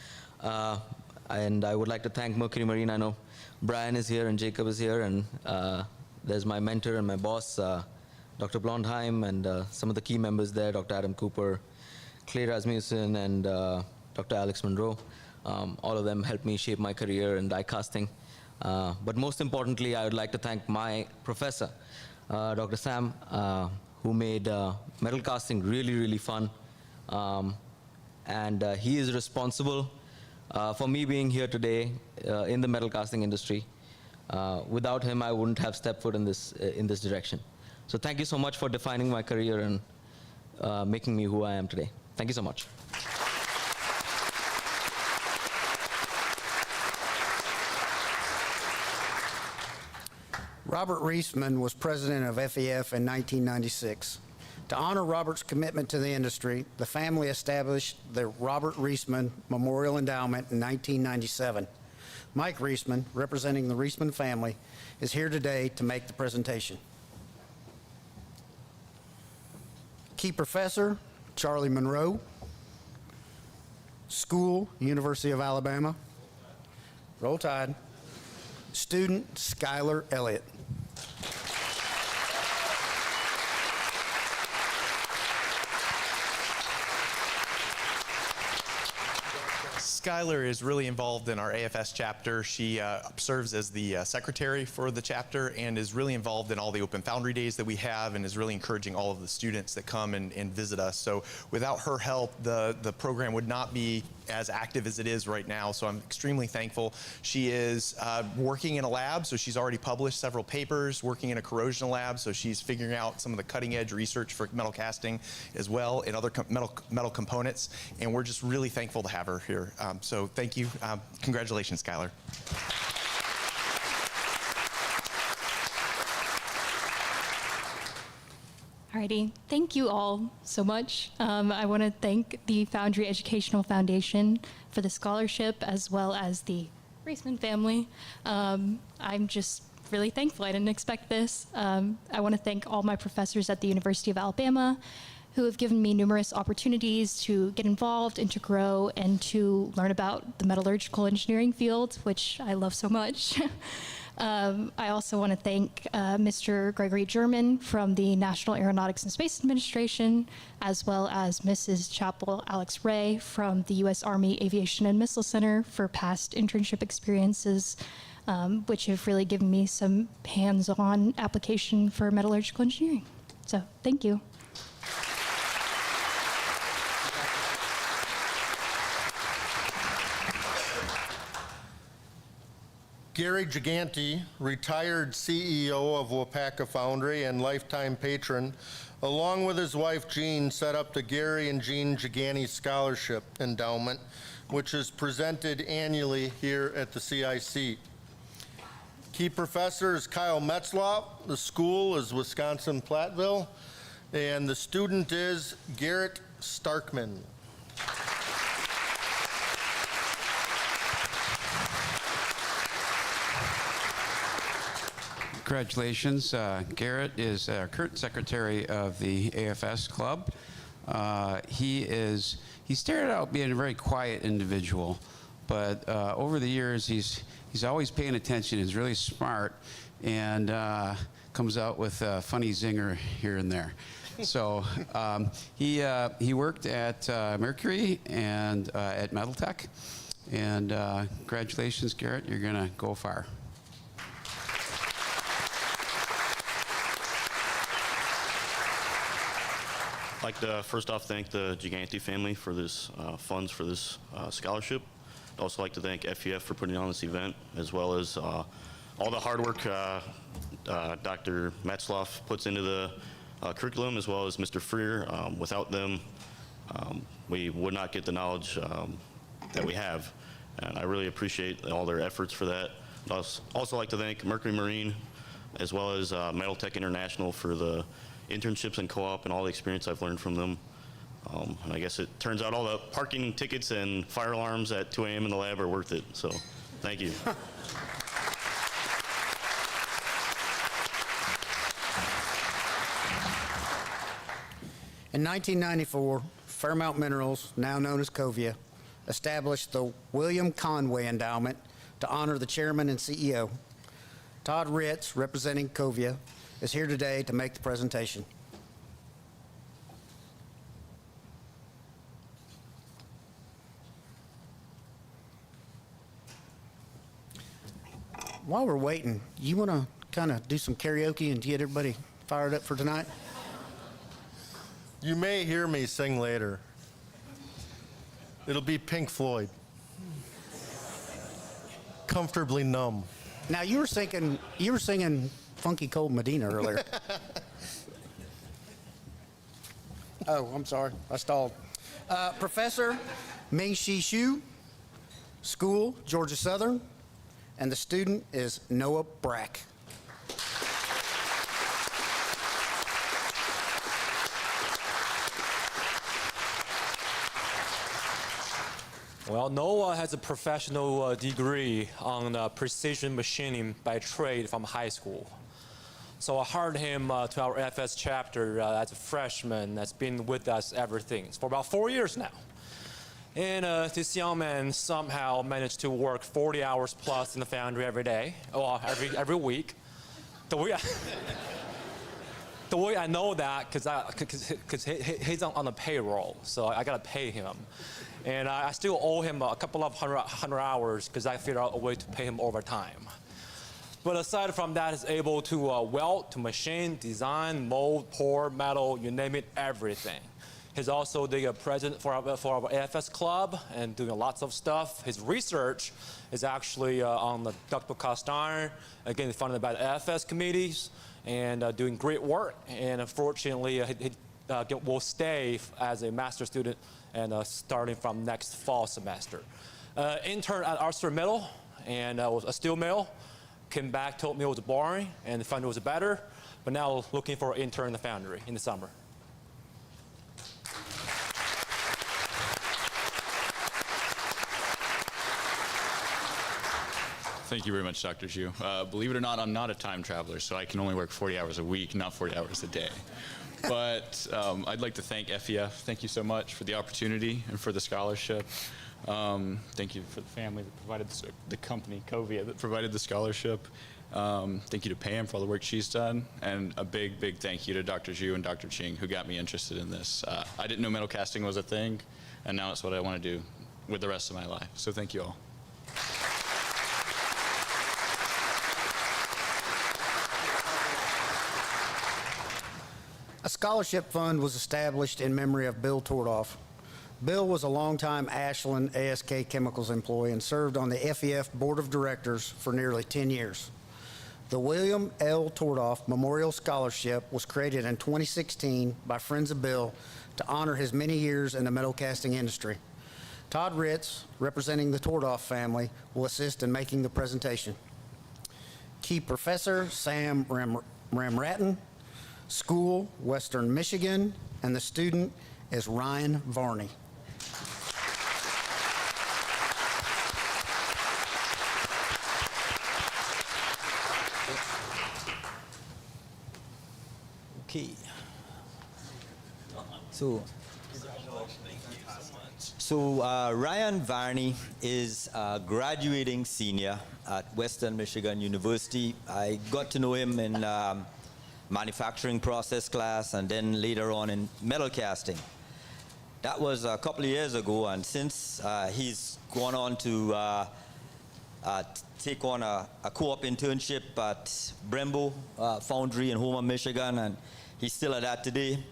And I would like to thank Mercury Marine. I know Brian is here and Jacob is here, and there's my mentor and my boss, Dr. Blondheim, and some of the key members there, Dr. Adam Cooper, Clay Rasmussen, and Dr. Alex Monroe. All of them helped me shape my career in die casting. But most importantly, I would like to thank my professor, Dr. Sam, who made metal casting really, really fun. and he is responsible for me being here today in the metal casting industry. Without him, I wouldn't have stepped foot in this direction. So thank you so much for defining my career and making me who I am today. Thank you so much. Robert Reisman was president of FEF in 1996. To honor Robert's commitment to the industry, the family established the Robert Reisman Memorial Endowment in 1997. Mike Reisman, representing the Reisman family, is here today to make the presentation. Key professor, Charlie Monroe. School, University of Alabama. Roll Tide. Student, Skylar Elliott. Skylar is really involved in our AFS chapter. She serves as the secretary for the chapter and is really involved in all the Open Foundry days that we have and is really encouraging all of the students that come and visit us. So without her help, the program would not be as active as it is right now. So I'm extremely thankful. She is working in a lab, so she's already published several papers, working in a corrosion lab, so she's figuring out some of the cutting edge research for metal casting as well and other metal components. And we're just really thankful to have her here. So thank you. Congratulations, Skylar. Alrighty, thank you all so much. I want to thank the Foundry Educational Foundation for the scholarship as well as the Reisman family. I'm just really thankful. I didn't expect this. I want to thank all my professors at the University of Alabama who have given me numerous opportunities to get involved and to grow and to learn about the metallurgical engineering field, which I love so much. I also want to thank Mr. Gregory German from the National Aeronautics and Space Administration, as well as Mrs. Chappell Alex Ray from the U.S. Army Aviation and Missile Center for past internship experiences, which have really given me some hands-on application for metallurgical engineering. So thank you. Gary Gigante, retired CEO of Wapaka Foundry and lifetime patron, along with his wife Jean, set up the Gary and Jean Gigante Scholarship Endowment, which is presented annually here at the CIC. Key professor is Kyle Metzloff. The school is Wisconsin-Platteville, and the student is Garrett Starkman. Congratulations. Garrett is current secretary of the AFS Club. He started out being a very quiet individual, but over the years he's always paying attention. He's really smart and comes out with a funny zinger here and there. So he worked at Mercury and at Metal Tech. And congratulations, Garrett. You're going to go far. I'd like to first off thank the Gigante family for this funds for this scholarship. I'd also like to thank FEF for putting on this event, as well as all the hard work Dr. Metzloff puts into the curriculum, as well as Mr. Freer. Without them, we would not get the knowledge that we have. And I really appreciate all their efforts for that. I'd also like to thank Mercury Marine, as well as Metal Tech International for the internships and co-op and all the experience I've learned from them. And I guess it turns out all the parking tickets and fire alarms at 2 a.m. in the lab are worth it. So thank you. In 1994, Fairmount Minerals, now known as Covia, established the William Conway Endowment to honor the chairman and CEO. Todd Ritz, representing Covia, is here today to make the presentation. While we're waiting, you want to kind of do some karaoke and get everybody fired up for tonight? You may hear me sing later. It'll be Pink Floyd. Comfortably Numb. Now you were singing Funky Cold Medina earlier. Oh, I'm sorry, I stalled. Professor Ming-Shi Xu, school Georgia Southern, and the student is Noah Brack. Well, Noah has a professional degree on precision machining by trade from high school. So I hired him to our FS chapter as a freshman that's been with us ever since, for about 4 years now. And this young man somehow managed to work 40 hours plus in the foundry every day, or every week. The way I know that, because he's on the payroll, so I got to pay him. And I still owe him a couple of hundred hours because I figured out a way to pay him overtime. But aside from that, he's able to weld, to machine, design, mold, pour, metal, you name it, everything. He's also the president for our AFS club and doing lots of stuff. His research is actually on the ductile cast iron, again funded by the AFS committees, and doing great work. And unfortunately, he will stay as a master student and starting from next fall semester. Intern at ArcelorMittal and was a steel mill. Came back, told me it was boring, and the foundry was better, but now looking for an intern in the foundry in the summer. Thank you very much, Dr. Xu. Believe it or not, I'm not a time traveler, so I can only work 40 hours a week, not 40 hours a day. But I'd like to thank FEF. Thank you so much for the opportunity and for the scholarship. Thank you for the family that provided the company, Covia, that provided the scholarship. Thank you to Pam for all the work she's done. And a big, big thank you to Dr. Xu and Dr. Ching, who got me interested in this. I didn't know metal casting was a thing, and now it's what I want to do with the rest of my life. So thank you all. A scholarship fund was established in memory of Bill Tordoff. Bill was a longtime Ashland ASK Chemicals employee and served on the FEF Board of Directors for nearly 10 years. The William L. Tordoff Memorial Scholarship was created in 2016 by Friends of Bill to honor his many years in the metal casting industry. Todd Ritz, representing the Tordoff family, will assist in making the presentation. Key Professor Sam Ramrattan, School, Western Michigan, and the student is Ryan Varney. Okay. So Ryan Varney is a graduating senior at Western Michigan University. I got to know him in manufacturing process class and then later on in metal casting. That was a couple of years ago, and since he's gone on to take on a co-op internship at Brembo Foundry in Homer, Michigan, and he's still at that today.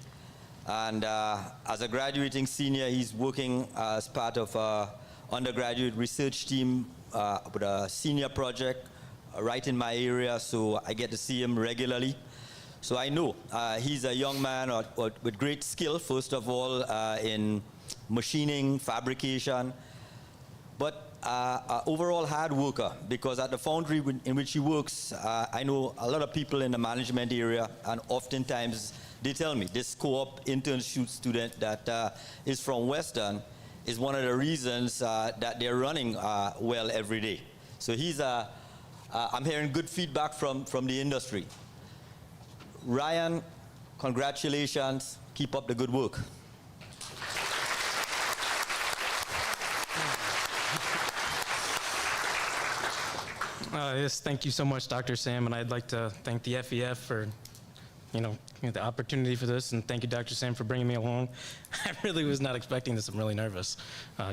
And as a graduating senior, he's working as part of an undergraduate research team with a senior project right in my area, so I get to see him regularly. So I know he's a young man with great skill, first of all, in machining, fabrication, but an overall hard worker, because at the foundry in which he works, I know a lot of people in the management area, and oftentimes they tell me this co-op internship student that is from Western is one of the reasons that they're running well every day. So he's I'm hearing good feedback from the industry. Ryan, congratulations. Keep up the good work. Yes, thank you so much, Dr. Sam, and I'd like to thank the FEF for, the opportunity for this, and thank you, Dr. Sam, for bringing me along. I really was not expecting this. I'm really nervous.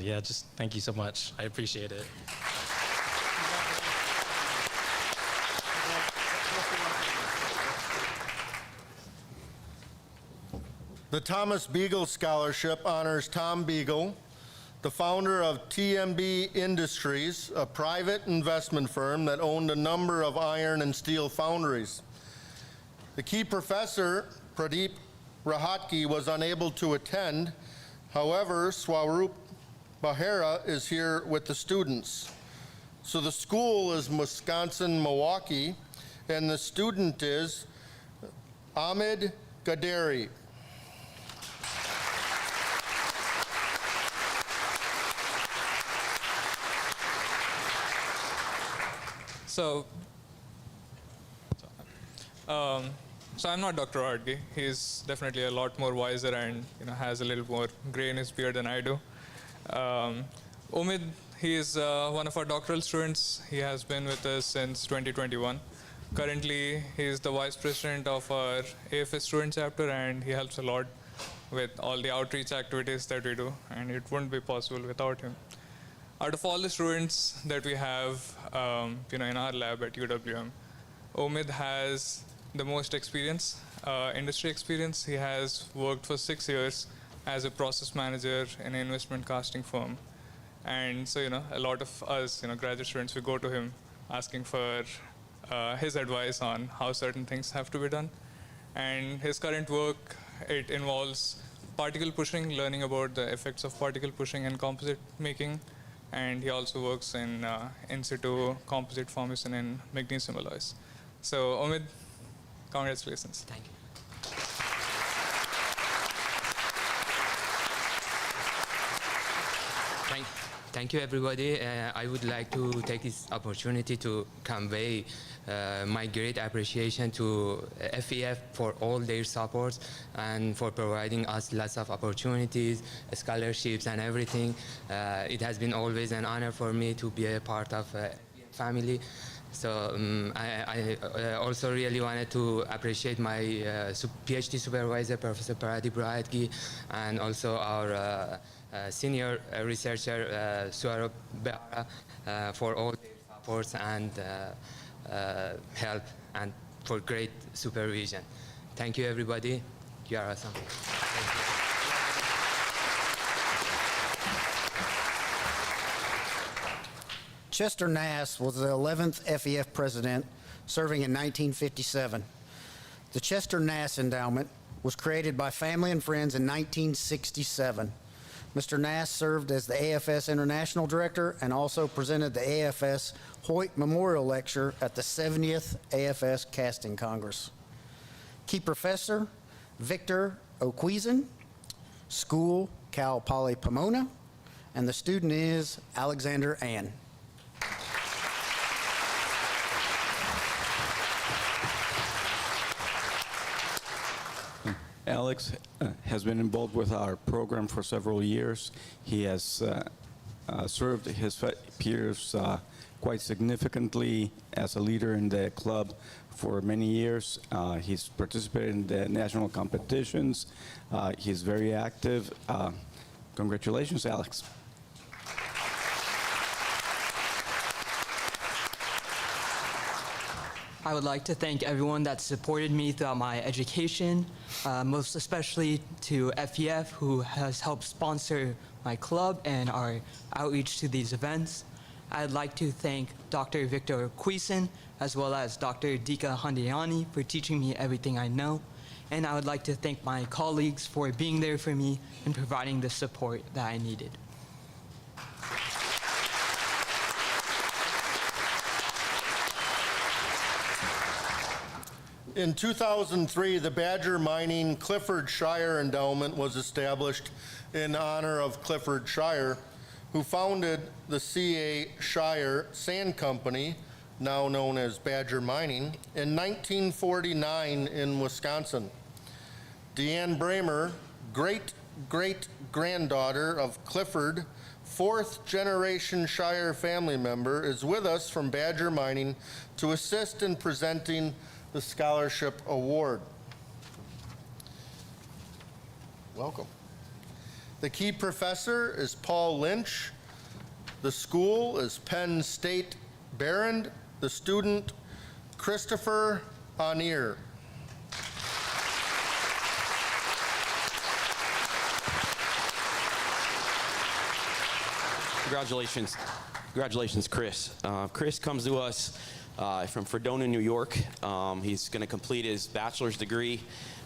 Just thank you so much. I appreciate it. The Thomas Beagle Scholarship honors Tom Beagle, the founder of TMB Industries, a private investment firm that owned a number of iron and steel foundries. The key professor, Pradeep Rahatgi, was unable to attend. However, Swaroop Bahera is here with the students. So the school is Wisconsin-Milwaukee, and the student is Ahmed Gaderi. So I'm not Dr. Ardgi. He's definitely a lot more wiser and has a little more gray in his beard than I do. Omid, he is one of our doctoral students. He has been with us since 2021. Currently, he is the vice president of our AFS student chapter, and he helps a lot with all the outreach activities that we do, and it wouldn't be possible without him. Out of all the students that we have, in our lab at UWM, Omid has the most experience, industry experience. He has worked for 6 years as a process manager in an investment casting firm. And so, a lot of us, graduate students, we go to him asking for his advice on how certain things have to be done. And his current work, it involves particle pushing, learning about the effects of particle pushing and composite making. And he also works in in-situ composite formation in magnesium alloys. So, Omid, congratulations. Thank you. Thank you, everybody. I would like to take this opportunity to convey my great appreciation to FEF for all their support and for providing us lots of opportunities, scholarships, and everything. It has been always an honor for me to be a part of family. So I also really wanted to appreciate my PhD supervisor, Professor Pradeep Rahatgi, and also our senior researcher, Swaroop Bahera, for all their supports and help and for great supervision. Thank you, everybody. You are awesome. Thank you. Chester Nass was the 11th FEF president, serving in 1957. The Chester Nass Endowment was created by family and friends in 1967. Mr. Nass served as the AFS International Director and also presented the AFS Hoyt Memorial Lecture at the 70th AFS Casting Congress. Key Professor, Victor Oquizan, School, Cal Poly Pomona, and the student is Alexander Ann. Alex has been involved with our program for several years. He has served his peers quite significantly as a leader in the club for many years. He's participated in the national competitions. He's very active. Congratulations, Alex. I would like to thank everyone that supported me throughout my education, most especially to FEF, who has helped sponsor my club and our outreach to these events. I'd like to thank Dr. Victor Oquizan, as well as Dr. Dika Handiani for teaching me everything I know. And I would like to thank my colleagues for being there for me and providing the support that I needed. In 2003, the Badger Mining Clifford Shire Endowment was established in honor of Clifford Shire, who founded the C.A. Shire Sand Company, now known as Badger Mining, in 1949 in Wisconsin. Deanne Bramer, great-great-granddaughter of Clifford, fourth-generation Shire family member, is with us from Badger Mining to assist in presenting the Scholarship Award. Welcome. The key professor is Paul Lynch. The school is Penn State Barrand. The student, Christopher Anier. Congratulations, Chris. Chris comes to us from Fredonia, New York. He's going to complete his bachelor's degree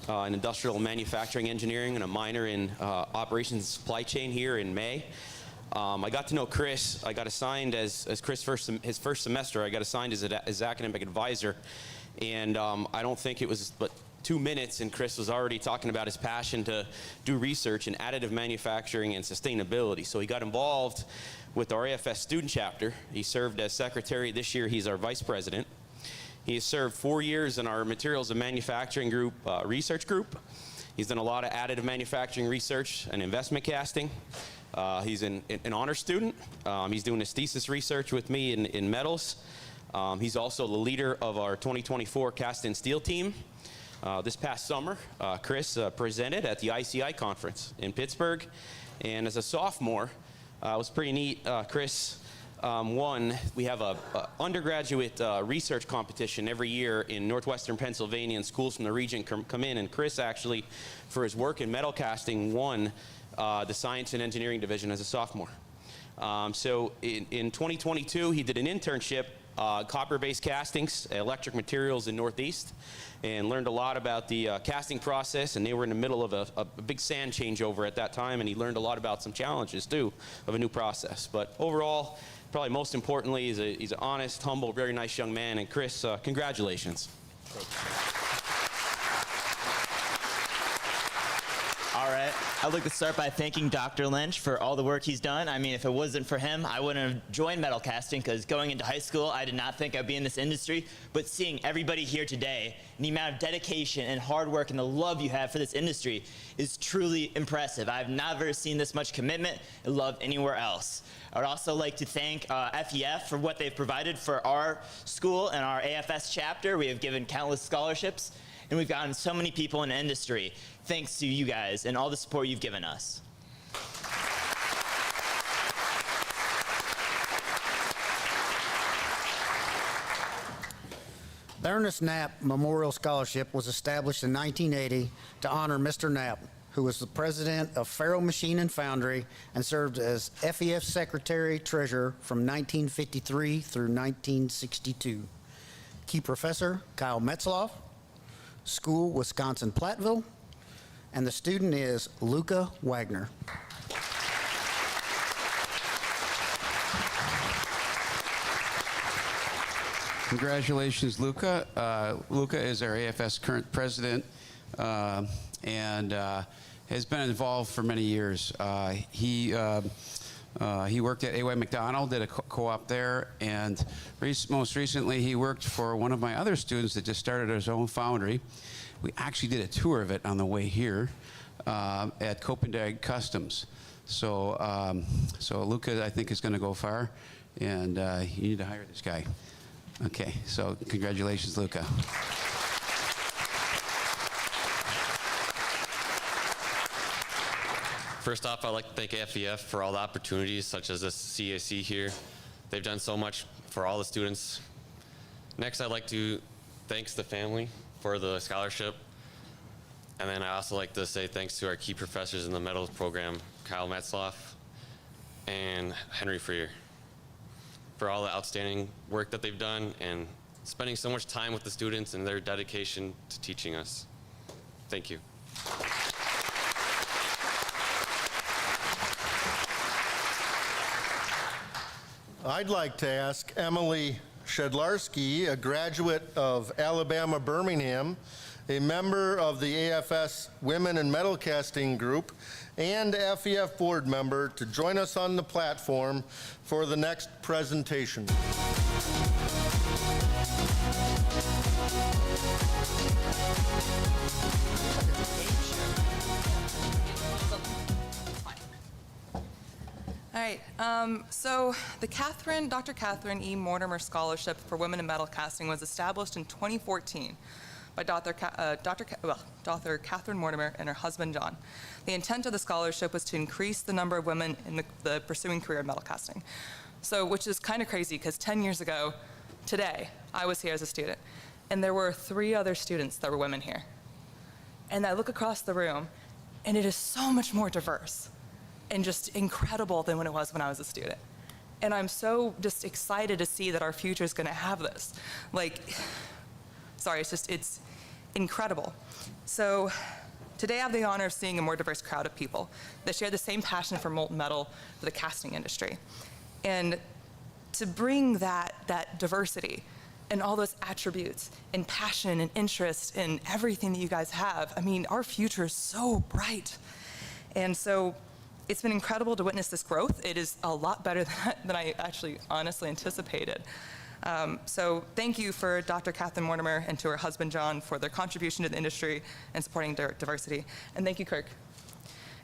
in industrial manufacturing engineering and a minor in operations and supply chain here in May. I got to know Chris. I got assigned as Chris his first semester. I got assigned as his academic advisor, and I don't think it was but 2 minutes, and Chris was already talking about his passion to do research in additive manufacturing and sustainability. So he got involved with our AFS student chapter. He served as secretary. This year, he's our vice president. He has served 4 years in our materials and manufacturing group research group. He's done a lot of additive manufacturing research and investment casting. He's an honor student. He's doing his thesis research with me in metals. He's also the leader of our 2024 cast and steel team. This past summer, Chris presented at the ICI conference in Pittsburgh. And as a sophomore, it was pretty neat. Chris won. We have a undergraduate research competition every year in northwestern Pennsylvania, and schools from the region come in. And Chris actually, for his work in metal casting, won the science and engineering division as a sophomore. So in 2022, he did an internship, copper-based castings, electric materials in Northeast, and learned a lot about the casting process. And they were in the middle of a big sand changeover at that time, and he learned a lot about some challenges too of a new process. But overall, probably most importantly, he's an honest, humble, very nice young man. And Chris, congratulations. All right. I'd like to start by thanking Dr. Lynch for all the work he's done. I mean, if it wasn't for him, I wouldn't have joined metal casting, because going into high school, I did not think I'd be in this industry. But seeing everybody here today, and the amount of dedication and hard work and the love you have for this industry is truly impressive. I've never seen this much commitment and love anywhere else. I would also like to thank FEF for what they've provided for our school and our AFS chapter. We have given countless scholarships, and we've gotten so many people in the industry thanks to you guys and all the support you've given us. The Ernest Knapp Memorial Scholarship was established in 1980 to honor Mr. Knapp, who was the president of Farrell Machine and Foundry and served as FEF Secretary Treasurer from 1953 through 1962. Key Professor Kyle Metzloff, School Wisconsin-Platteville, and the student is Luca Wagner. Congratulations, Luca. Luca is our AFS current president and has been involved for many years. He worked at A.Y. McDonald, did a co-op there, and most recently he worked for one of my other students that just started his own foundry. We actually did a tour of it on the way here at Copenhagen Customs. So Luca, I think, is going to go far, and you need to hire this guy. Okay, so congratulations, Luca. First off, I'd like to thank FEF for all the opportunities, such as this CAC here. They've done so much for all the students. Next, I'd like to thank the family for the scholarship. And then I also like to say thanks to our key professors in the metals program, Kyle Metzloff and Henry Freer, for all the outstanding work that they've done and spending so much time with the students and their dedication to teaching us. Thank you. I'd like to ask Emily Shedlarski, a graduate of Alabama Birmingham, a member of the AFS Women in Metal Casting Group, and FEF board member, to join us on the platform for the next presentation. All right, so the Dr. Catherine E. Mortimer Scholarship for Women in Metal Casting was established in 2014 by Dr. Catherine Mortimer and her husband, John. The intent of the scholarship was to increase the number of women in the pursuing career in metal casting. So, which is kind of crazy, because 10 years ago, today, I was here as a student, and there were 3 other students that were women here. And I look across the room, and it is so much more diverse and just incredible than when it was when I was a student. And I'm so just excited to see that our future is going to have this. Like, sorry, it's incredible. So today I have the honor of seeing a more diverse crowd of people that share the same passion for molten metal for the casting industry. And to bring that diversity and all those attributes and passion and interest in everything that you guys have, I mean, our future is so bright. And so it's been incredible to witness this growth. It is a lot better than I actually honestly anticipated. So thank you for Dr. Catherine Mortimer and to her husband, John, for their contribution to the industry and supporting diversity. And thank you, Kirk,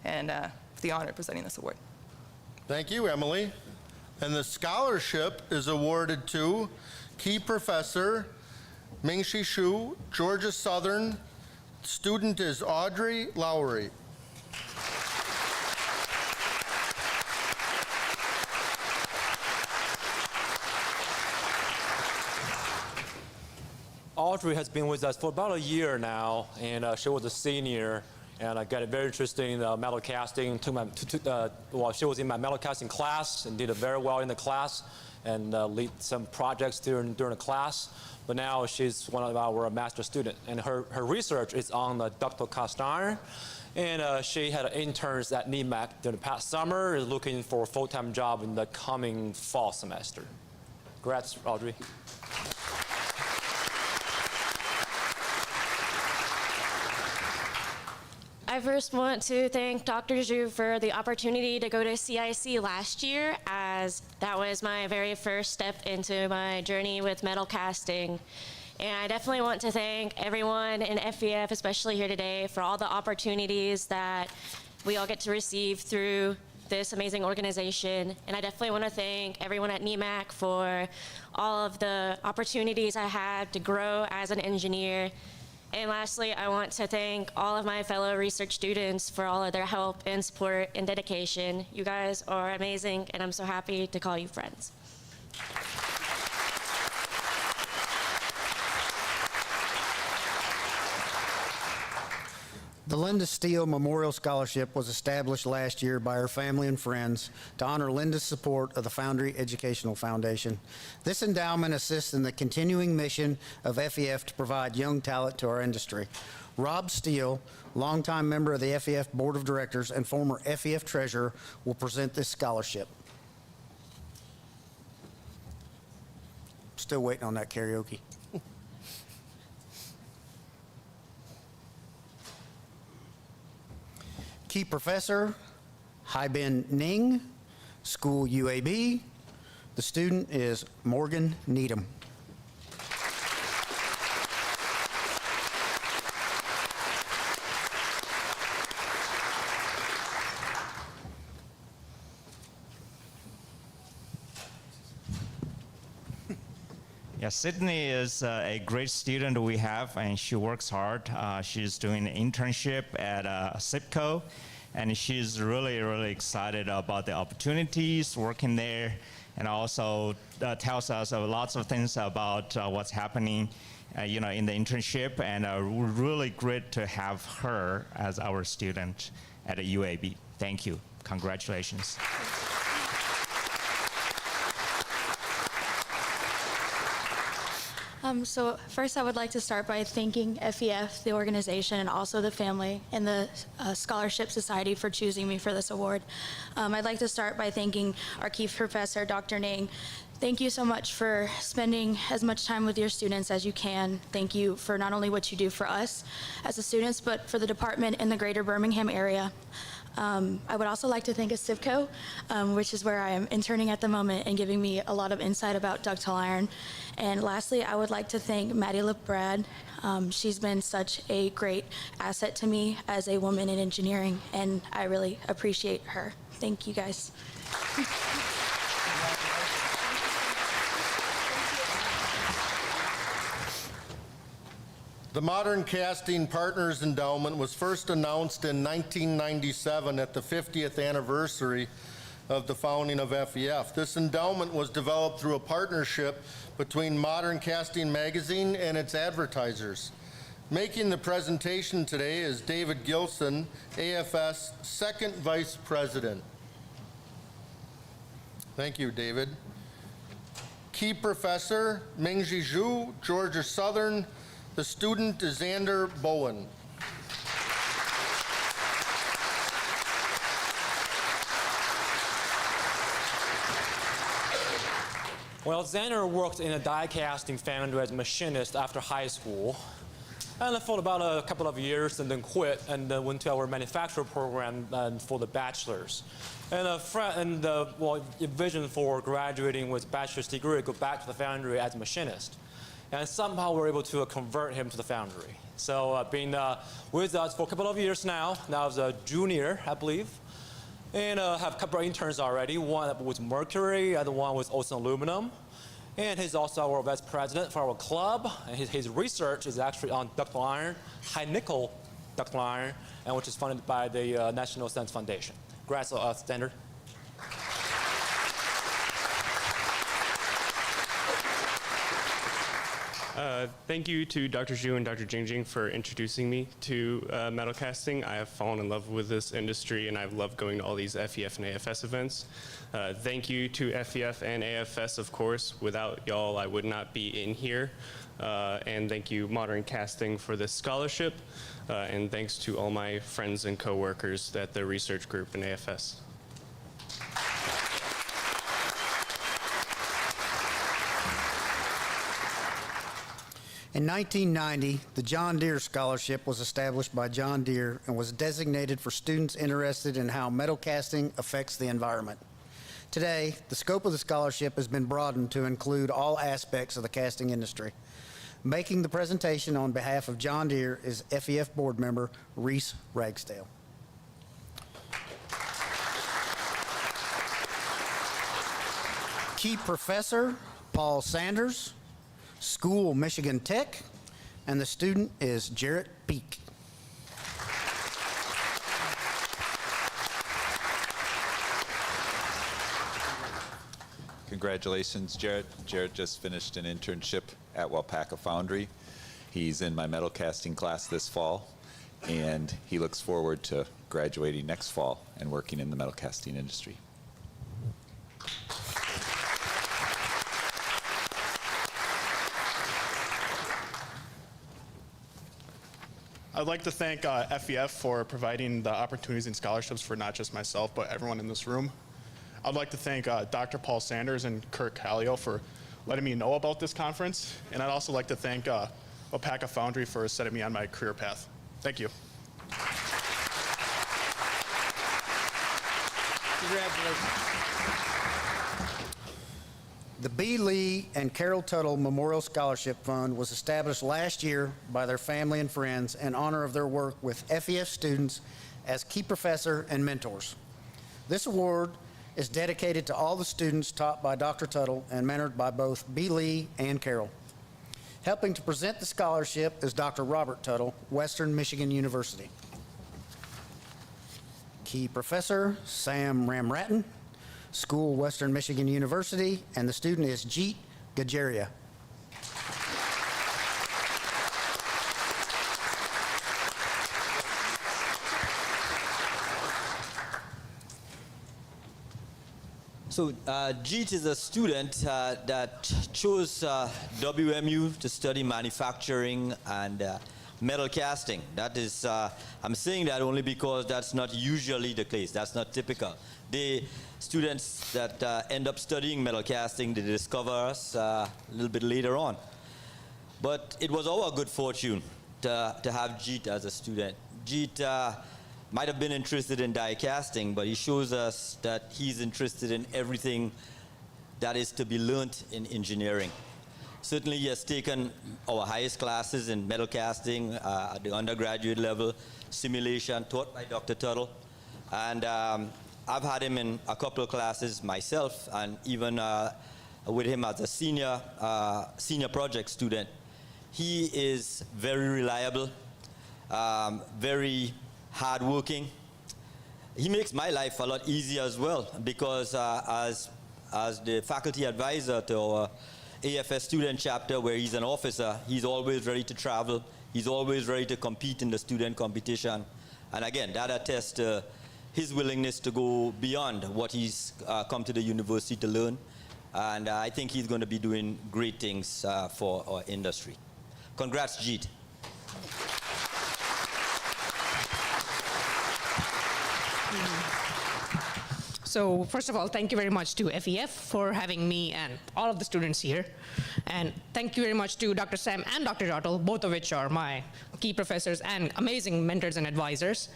and for the honor of presenting this award. Thank you, Emily. And the scholarship is awarded to Key Professor Mingshi Shu, Georgia Southern. Student is Audrey Lowry. Audrey has been with us for about a year now, and she was a senior, and I got a very interesting metal casting. Well, she was in my metal casting class and did very well in the class, and lead some projects during the class. But now she's one of our master students, and her research is on the ductile cast iron. And she had interns at NEMAC during the past summer, is looking for a full-time job in the coming fall semester. Congrats, Audrey. I first want to thank Dr. Zhu for the opportunity to go to CIC last year, as that was my very first step into my journey with metal casting. And I definitely want to thank everyone in FEF, especially here today, for all the opportunities that we all get to receive through this amazing organization. And I definitely want to thank everyone at NEMAC for all of the opportunities I had to grow as an engineer. And lastly, I want to thank all of my fellow research students for all of their help and support and dedication. You guys are amazing, and I'm so happy to call you friends. The Linda Steele Memorial Scholarship was established last year by her family and friends to honor Linda's support of the Foundry Educational Foundation. This endowment assists in the continuing mission of FEF to provide young talent to our industry. Rob Steele, longtime member of the FEF Board of Directors and former FEF Treasurer, will present this scholarship. Still waiting on that karaoke. Key Professor Haibin Ning, School UAB. The student is Morgan Needham. Yeah, Sydney is a great student we have, and she works hard. She's doing an internship at SIPCO, and she's really, really excited about the opportunities working there, and also tells us lots of things about what's happening, in the internship, and really great to have her as our student at the UAB. Thank you. Congratulations. So first I would like to start by thanking FEF, the organization, and also the family and the Scholarship Society for choosing me for this award. I'd like to start by thanking our Key Professor, Dr. Ning. Thank you so much for spending as much time with your students as you can. Thank you for not only what you do for us as the students, but for the department in the greater Birmingham area. I would also like to thank SIPCO, which is where I am interning at the moment and giving me a lot of insight about ductile iron. And lastly, I would like to thank Maddie LeBrad. She's been such a great asset to me as a woman in engineering, and I really appreciate her. Thank you, guys. The Modern Casting Partners Endowment was first announced in 1997 at the 50th anniversary of the founding of FEF. This endowment was developed through a partnership between Modern Casting Magazine and its advertisers. Making the presentation today is David Gilson, AFS Second Vice President. Thank you, David. Key Professor Mingji Zhu, Georgia Southern. The student is Xander Bowen. Well, Xander worked in a die casting foundry as a machinist after high school. And for about a couple of years and then quit and then went to our manufacturer program for the bachelor's. And the vision for graduating with bachelor's degree, go back to the foundry as a machinist. And somehow we're able to convert him to the foundry. So been with us for a couple of years now. Now as a junior, I believe. And have a couple of interns already. One with Mercury, the other one with Olsen Aluminum. And he's also our vice president for our club. And his research is actually on ductile iron, high nickel ductile iron, and which is funded by the National Science Foundation. Congrats, Xander. Thank you to Dr. Zhu and Dr. Jingjing for introducing me to metal casting. I have fallen in love with this industry, and I've loved going to all these FEF and AFS events. Thank you to FEF and AFS, of course. Without y'all, I would not be in here. And thank you, Modern Casting, for this scholarship. And thanks to all my friends and coworkers at the research group in AFS. In 1990, the John Deere Scholarship was established by John Deere and was designated for students interested in how metal casting affects the environment. Today, the scope of the scholarship has been broadened to include all aspects of the casting industry. Making the presentation on behalf of John Deere is FEF board member Reese Ragsdale. Key Professor Paul Sanders, School Michigan Tech, and the student is Jarrett Peak. Congratulations, Jarrett. Jarrett just finished an internship at Wapaka Foundry. He's in my metal casting class this fall, and he looks forward to graduating next fall and working in the metal casting industry. I'd like to thank FEF for providing the opportunities and scholarships for not just myself, but everyone in this room. I'd like to thank Dr. Paul Sanders and Kirk Callio for letting me know about this conference. And I'd also like to thank Wapaka Foundry for setting me on my career path. Thank you. Congratulations. The B. Lee and Carol Tuttle Memorial Scholarship Fund was established last year by their family and friends in honor of their work with FEF students as key professor and mentors. This award is dedicated to all the students taught by Dr. Tuttle and mentored by both B. Lee and Carol. Helping to present the scholarship is Dr. Robert Tuttle, Western Michigan University. Key Professor Sam Ramrattan, School Western Michigan University, and the student is Jeet Gajaria. So Jeet is a student that chose WMU to study manufacturing and metal casting. That is, I'm saying that only because that's not usually the case. That's not typical. The students that end up studying metal casting, they discover us a little bit later on. But it was our good fortune to have Jeet as a student. Jeet might have been interested in die casting, but he shows us that he's interested in everything that is to be learned in engineering. Certainly he has taken our highest classes in metal casting at the undergraduate level, simulation taught by Dr. Tuttle. And I've had him in a couple of classes myself, and even with him as a senior project student. He is very reliable, very hardworking. He makes my life a lot easier as well, because as the faculty advisor to our AFS student chapter, where he's an officer, he's always ready to travel. He's always ready to compete in the student competition. And again, that attests to his willingness to go beyond what he's come to the university to learn. And I think he's going to be doing great things for our industry. Congrats, Jeet. So first of all, thank you very much to FEF for having me and all of the students here. And thank you very much to Dr. Sam and Dr. Jottle, both of which are my key professors and amazing mentors and advisors.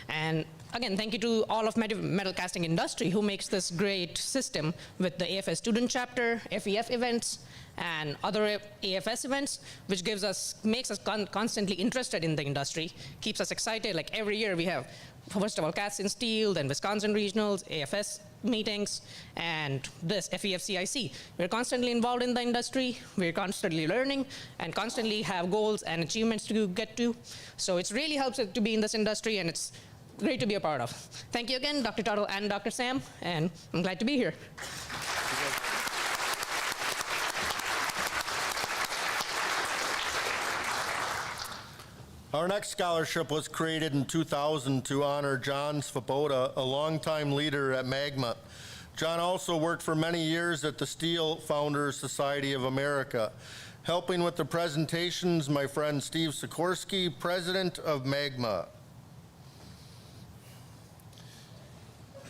And again, thank you to all of metal casting industry who makes this great system with the AFS student chapter, FEF events, and other AFS events, which makes us constantly interested in the industry, keeps us excited. Like every year we have, first of all, Cast in Steel, then Wisconsin Regionals, AFS meetings, and this FEF CIC. We're constantly involved in the industry, we're constantly learning, and constantly have goals and achievements to get to. So it really helps to be in this industry, and it's great to be a part of. Thank you again, Dr. Tuttle and Dr. Sam, and I'm glad to be here. Our next scholarship was created in 2000 to honor John Svoboda, a longtime leader at Magma. John also worked for many years at the Steel Founders Society of America. Helping with the presentations, my friend Steve Sikorsky, president of Magma.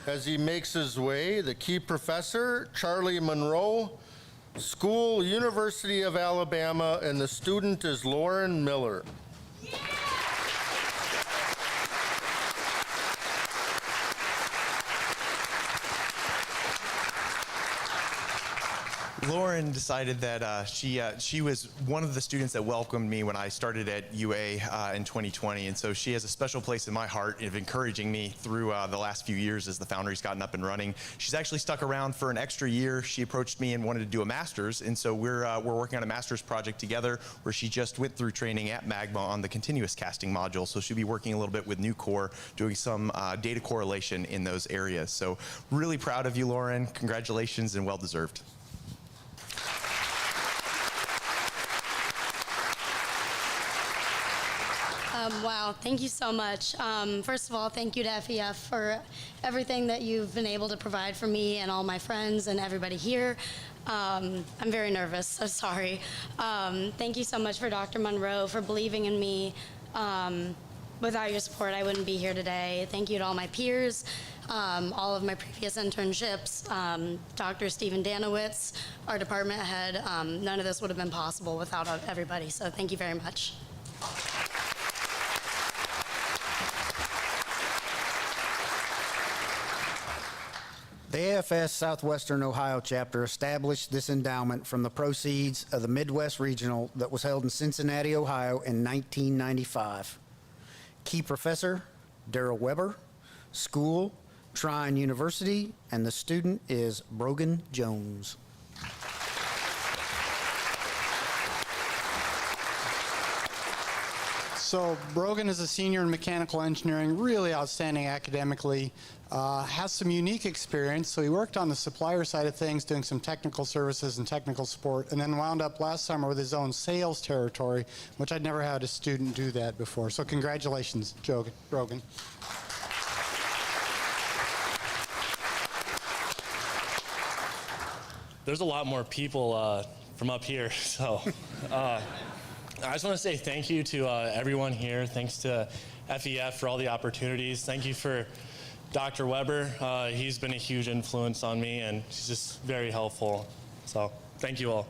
As he makes his way, the key professor, Charlie Monroe, School, University of Alabama, and the student is Lauren Miller. Lauren decided that she was one of the students that welcomed me when I started at UA in 2020, and so she has a special place in my heart of encouraging me through the last few years as the Foundry's gotten up and running. She's actually stuck around for an extra year. She approached me and wanted to do a master's, and so we're working on a master's project together where she just went through training at Magma on the continuous casting module, so she'll be working a little bit with Nucor, doing some data correlation in those areas. So really proud of you, Lauren. Congratulations and well-deserved. Wow, thank you so much. First of all, thank you to FEF for everything that you've been able to provide for me and all my friends and everybody here. I'm very nervous, so sorry. Thank you so much for Dr. Monroe for believing in me. Without your support, I wouldn't be here today. Thank you to all my peers, all of my previous internships, Dr. Stephen Danowitz, our department head. None of this would have been possible without everybody, so thank you very much. The AFS Southwestern Ohio chapter established this endowment from the proceeds of the Midwest Regional that was held in Cincinnati, Ohio in 1995. Key professor, Darrell Weber. School, Trine University, and the student is Brogan Jones. So Brogan is a senior in mechanical engineering, really outstanding academically, has some unique experience. So he worked on the supplier side of things, doing some technical services and technical support, and then wound up last summer with his own sales territory, which I'd never had a student do that before. So congratulations, Brogan. There's a lot more people from up here, so I just want to say thank you to everyone here. Thanks to FEF for all the opportunities. Thank you for Dr. Weber. He's been a huge influence on me, and he's just very helpful. So thank you all.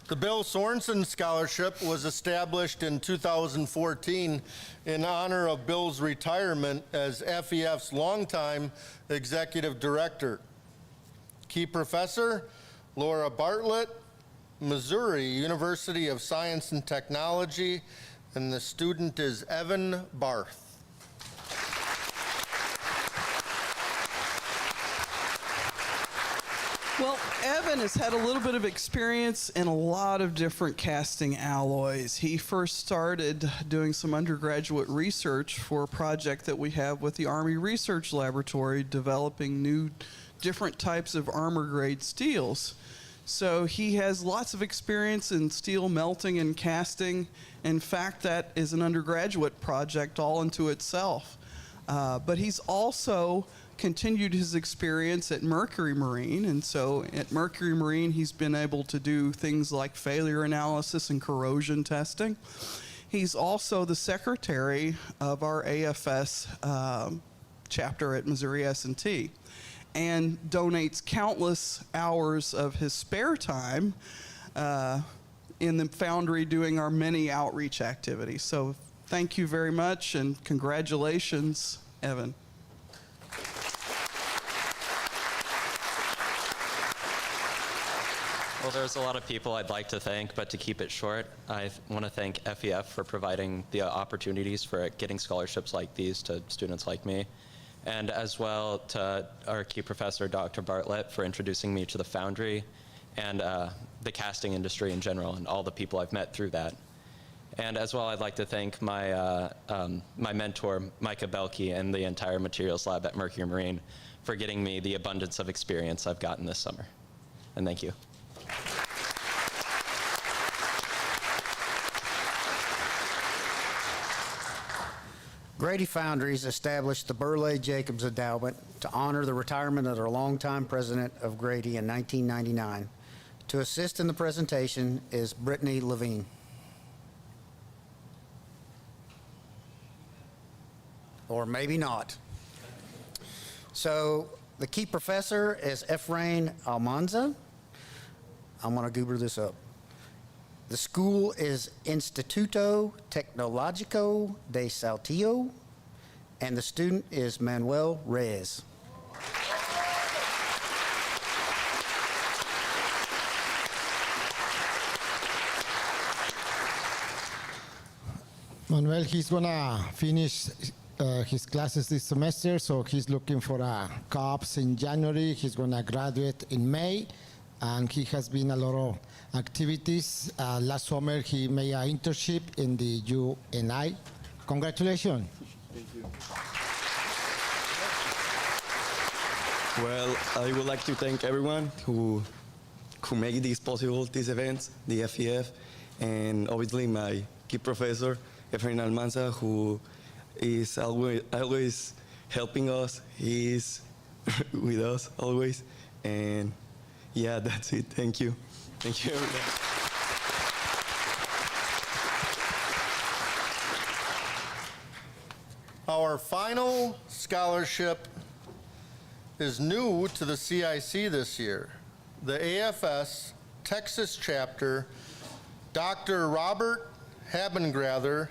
The Bill Sorensen Scholarship was established in 2014 in honor of Bill's retirement as FEF's longtime executive director. Key professor, Laura Bartlett, Missouri University of Science and Technology, and the student is Evan Barth. Well, Evan has had a little bit of experience in a lot of different casting alloys. He first started doing some undergraduate research for a project that we have with the Army Research Laboratory, developing new different types of armor grade steels. So he has lots of experience in steel melting and casting. In fact, that is an undergraduate project all unto itself. But he's also continued his experience at Mercury Marine, and so at Mercury Marine he's been able to do things like failure analysis and corrosion testing. He's also the secretary of our AFS chapter at Missouri S&T, and donates countless hours of his spare time in the foundry doing our many outreach activities. So thank you very much, and congratulations, Evan. Well, there's a lot of people I'd like to thank, but to keep it short, I want to thank FEF for providing the opportunities for getting scholarships like these to students like me, and as well to our key professor, Dr. Bartlett, for introducing me to the foundry and the casting industry in general, and all the people I've met through that. And as well, I'd like to thank my, my mentor, Micah Belkey, and the entire materials lab at Mercury Marine for getting me the abundance of experience I've gotten this summer. And thank you. Grady Foundries established the Burleigh Jacobs Endowment to honor the retirement of their longtime president of Grady in 1999. To assist in the presentation is Brittany Levine. Or maybe not. So the key professor is Efrain Almanza. I'm going to goober this up. The school is Instituto Tecnológico de Saltillo, and the student is Manuel Reyes. Manuel, he's gonna finish his classes this semester, so he's looking for COPS in January. He's gonna graduate in May, and he has been a lot of activities. Last summer, he made an internship in the UNI. Congratulations. Thank you. Well, I would like to thank everyone who made this possible, these events, the FEF, and obviously my key professor, Efrain Almanza, who is always helping us. He's with us always, and yeah, that's it. Thank you. Thank you, everyone. Our final scholarship is new to the CIC this year. The AFS Texas chapter, Dr. Robert Habengrather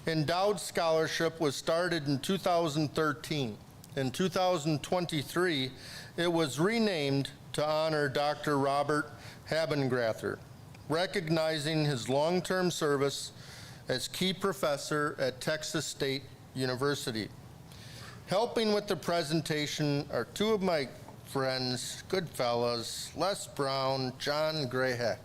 Endowed Scholarship was started in 2013. In 2023, it was renamed to honor Dr. Robert Habengrather, recognizing his long-term service as key professor at Texas State University. Helping with the presentation are two of my friends, good fellas, Les Brown, John Grayheck.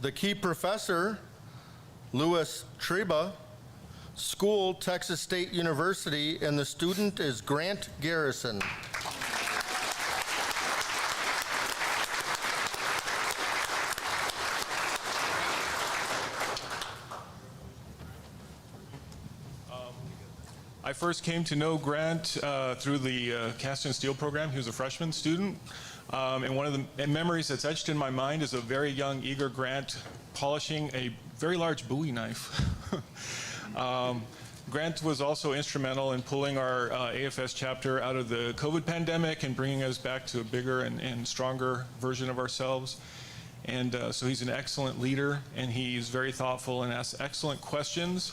The key professor, Louis Treba, school, Texas State University, and the student is Grant Garrison. I first came to know Grant through the cast and steel program. He was a freshman student. And one of the memories that's etched in my mind is a very young, eager Grant polishing a very large Bowie knife. Grant was also instrumental in pulling our AFS chapter out of the COVID pandemic and bringing us back to a bigger and stronger version of ourselves. And so he's an excellent leader, and he's very thoughtful and asks excellent questions.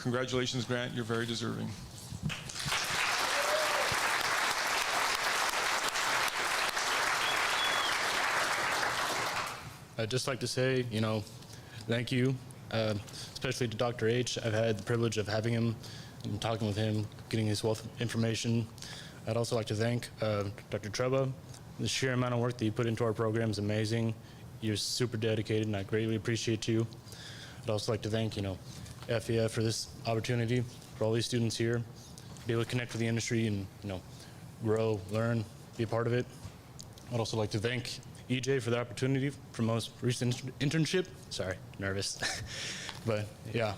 Congratulations, Grant. You're very deserving. I'd just like to say, thank you, especially to Dr. H. I've had the privilege of having him and talking with him, getting his wealth of information. I'd also like to thank Dr. Treba. The sheer amount of work that you put into our program is amazing. You're super dedicated, and I greatly appreciate you. I'd also like to thank, FEF for this opportunity, for all these students here, be able to connect with the industry and, grow, learn, be a part of it. I'd also like to thank EJ for the opportunity for most recent internship. Sorry, nervous. But yeah,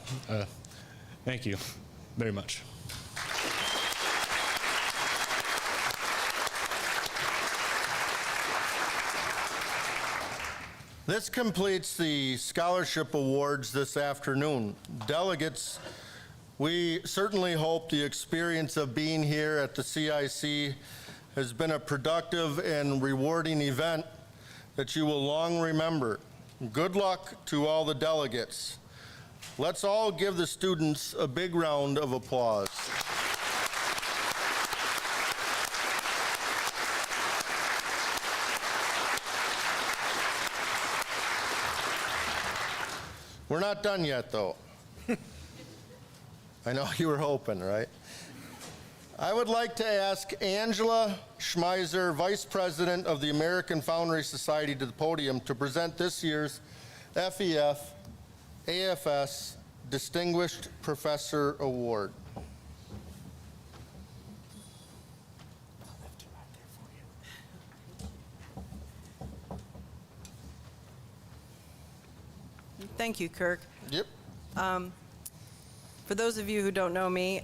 thank you very much. This completes the scholarship awards this afternoon. Delegates, we certainly hope the experience of being here at the CIC has been a productive and rewarding event that you will long remember. Good luck to all the delegates. Let's all give the students a big round of applause. We're not done yet, though. I know you were hoping, right? I would like to ask Angela Schmeiser, Vice President of the American Foundry Society, to the podium to present this year's FEF AFS Distinguished Professor Award. Thank you, Kirk. Yep. For those of you who don't know me,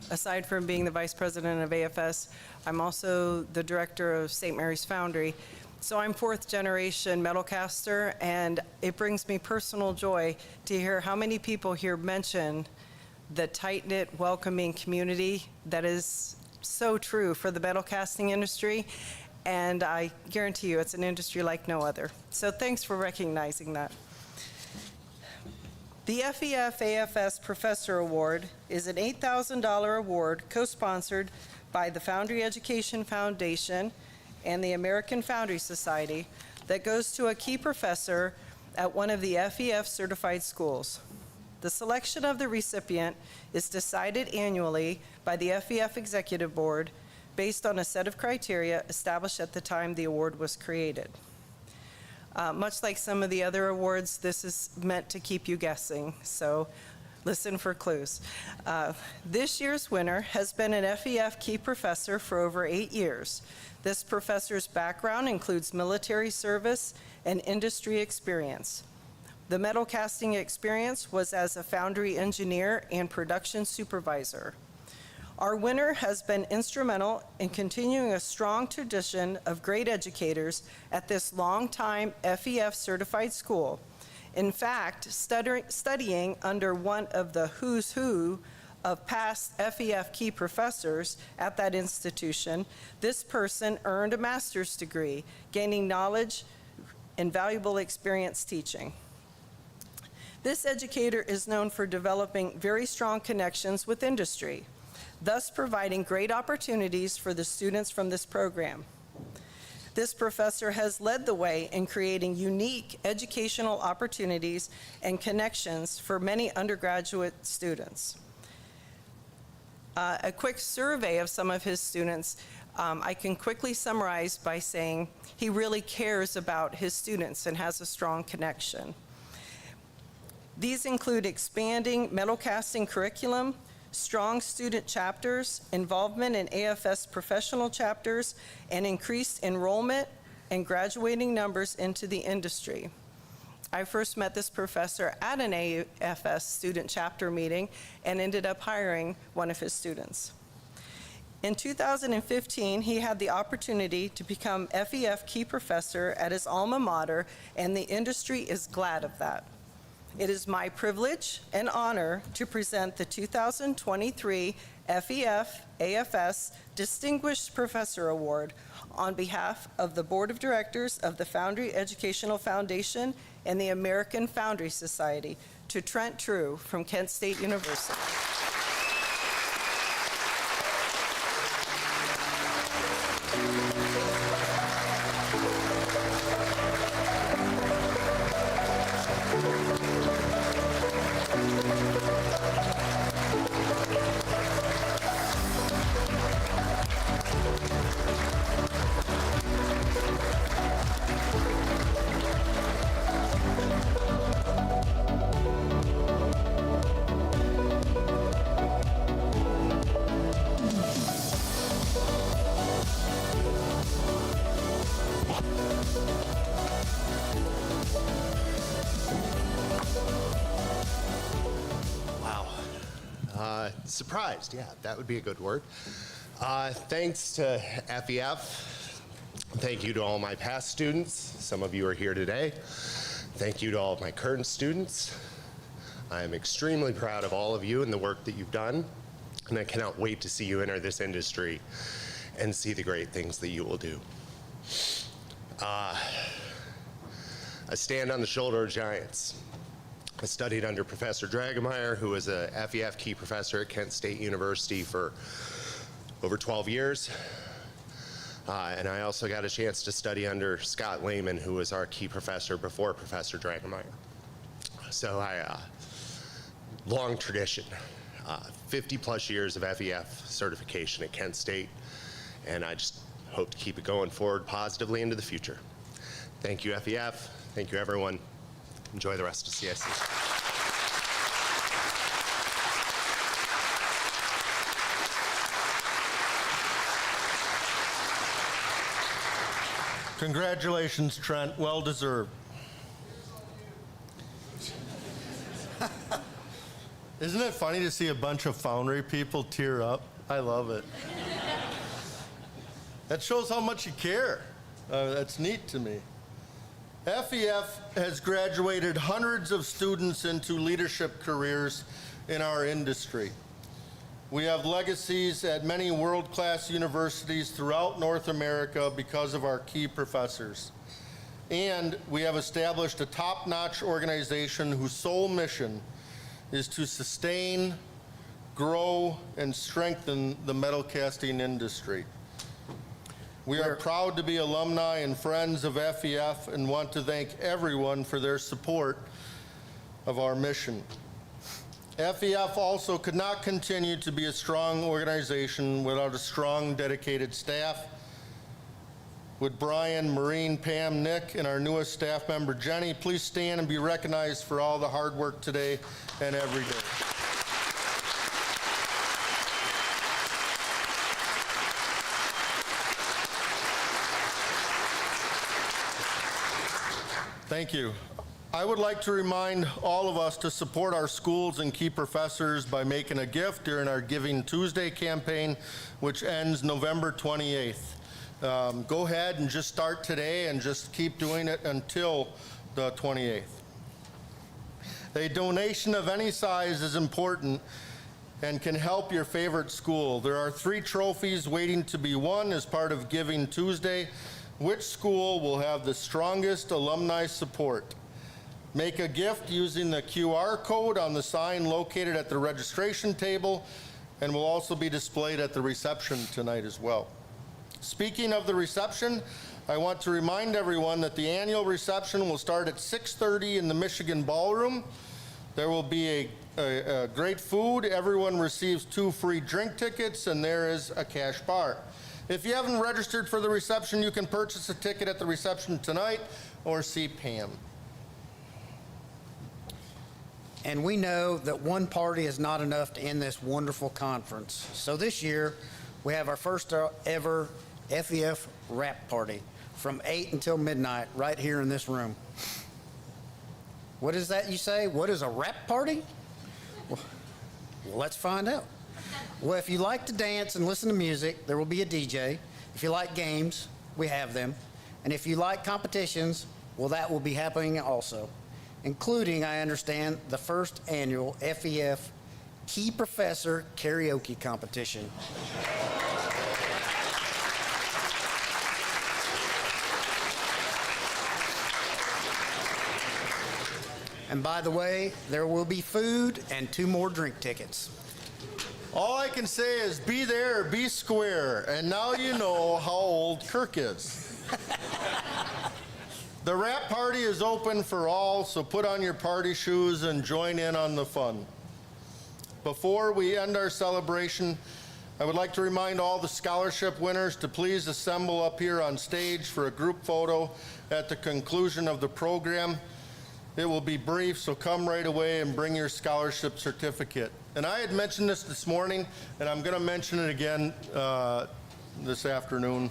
aside from being the Vice President of AFS, I'm also the Director of St. Mary's Foundry. So I'm fourth generation metal caster, and it brings me personal joy to hear how many people here mention the tight-knit, welcoming community that is so true for the metal casting industry. And I guarantee you it's an industry like no other. So thanks for recognizing that. The FEF AFS Professor Award is an $8,000 award co-sponsored by the Foundry Education Foundation and the American Foundry Society that goes to a key professor at one of the FEF certified schools. The selection of the recipient is decided annually by the FEF Executive Board based on a set of criteria established at the time the award was created. Much like some of the other awards, this is meant to keep you guessing, so listen for clues. This year's winner has been an FEF key professor for over 8 years. This professor's background includes military service and industry experience. The metal casting experience was as a foundry engineer and production supervisor. Our winner has been instrumental in continuing a strong tradition of great educators at this long-time FEF certified school. In fact, studying under one of the who's who of past FEF key professors at that institution, this person earned a master's degree, gaining knowledge and valuable experience teaching. This educator is known for developing very strong connections with industry, thus providing great opportunities for the students from this program. This professor has led the way in creating unique educational opportunities and connections for many undergraduate students. A quick survey of some of his students, I can quickly summarize by saying he really cares about his students and has a strong connection. These include expanding metal casting curriculum, strong student chapters, involvement in AFS professional chapters, and increased enrollment and graduating numbers into the industry. I first met this professor at an AFS student chapter meeting and ended up hiring one of his students. In 2015, he had the opportunity to become FEF key professor at his alma mater, and the industry is glad of that. It is my privilege and honor to present the 2023 FEF AFS Distinguished Professor Award on behalf of the Board of Directors of the Foundry Educational Foundation and the American Foundry Society to Trent True from Kent State University. surprised, yeah, that would be a good word. Thanks to FEF. Thank you to all my past students. Some of you are here today. Thank you to all of my current students. I am extremely proud of all of you and the work that you've done, and I cannot wait to see you enter this industry and see the great things that you will do. I stand on the shoulder of giants. I studied under Professor Dragemeyer, who was a FEF key professor at Kent State University for over 12 years. And I also got a chance to study under Scott Lehman, who was our key professor before Professor Dragemeyer. So long tradition, 50 plus years of FEF certification at Kent State, and I just hope to keep it going forward positively into the future. Thank you, FEF. Thank you, everyone. Enjoy the rest of CIC. Congratulations, Trent. Well deserved. Isn't it funny to see a bunch of Foundry people tear up? I love it. That shows how much you care. That's neat to me. FEF has graduated hundreds of students into leadership careers in our industry. We have legacies at many world-class universities throughout North America because of our key professors. And we have established a top-notch organization whose sole mission is to sustain, grow, and strengthen the metal casting industry. We are proud to be alumni and friends of FEF and want to thank everyone for their support of our mission. FEF also could not continue to be a strong organization without a strong, dedicated staff. Would Brian, Maureen, Pam, Nick, and our newest staff member, Jenny, please stand and be recognized for all the hard work today and every day. Thank you. I would like to remind all of us to support our schools and key professors by making a gift during our Giving Tuesday campaign, which ends November 28th. Go ahead and just start today and just keep doing it until the 28th. A donation of any size is important and can help your favorite school. There are 3 trophies waiting to be won as part of Giving Tuesday. Which school will have the strongest alumni support? Make a gift using the QR code on the sign located at the registration table and will also be displayed at the reception tonight as well. Speaking of the reception, I want to remind everyone that the annual reception will start at 6:30 in the Michigan Ballroom. There will be a great food. Everyone receives 2 free drink tickets, and there is a cash bar. If you haven't registered for the reception, you can purchase a ticket at the reception tonight or see Pam. And we know that one party is not enough to end this wonderful conference. So this year, we have our first ever FEF wrap party from 8 until midnight right here in this room. What is that you say? What is a wrap party? Well, let's find out. Well, if you like to dance and listen to music, there will be a DJ. If you like games, we have them. And if you like competitions, well, that will be happening also, including, I understand, the first annual FEF Key Professor Karaoke Competition. And by the way, there will be food and 2 more drink tickets. All I can say is be there or be square, and now you know how old Kirk is. The wrap party is open for all, so put on your party shoes and join in on the fun. Before we end our celebration, I would like to remind all the scholarship winners to please assemble up here on stage for a group photo at the conclusion of the program. It will be brief, so come right away and bring your scholarship certificate. And I had mentioned this morning, and I'm going to mention it again this afternoon.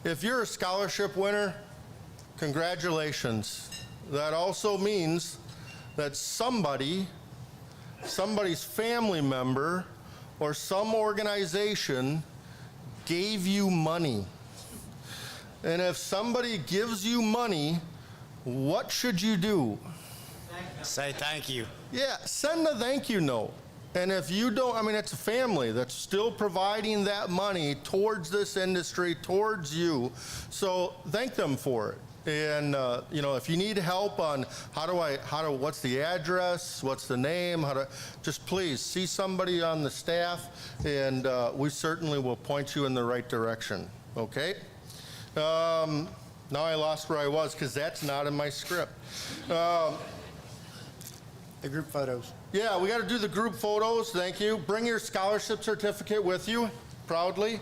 If you're a scholarship winner, congratulations. That also means that somebody's family member or some organization gave you money. And if somebody gives you money, what should you do? Say thank you. Yeah, send a thank you note. And if you don't, I mean, it's a family that's still providing that money towards this industry, towards you. So thank them for it. And you know, if you need help on what's the address, what's the name, just please see somebody on the staff, and we certainly will point you in the right direction. Okay. Now I lost where I was because that's not in my script. The group photos. Yeah, we got to do the group photos. Thank you. Bring your scholarship certificate with you, proudly.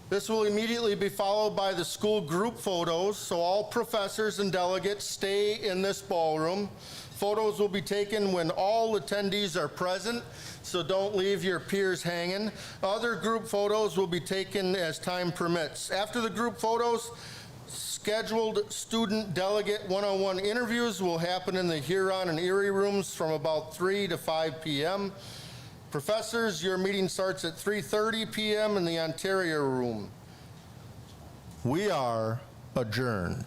This will immediately be followed by the school group photos, so all professors and delegates stay in this ballroom. Photos will be taken when all attendees are present, so don't leave your peers hanging. Other group photos will be taken as time permits. After the group photos, scheduled student delegate one-on-one interviews will happen in the Huron and Erie rooms from about 3 to 5 p.m. Professors, your meeting starts at 3:30 p.m. in the Ontario room. We are adjourned.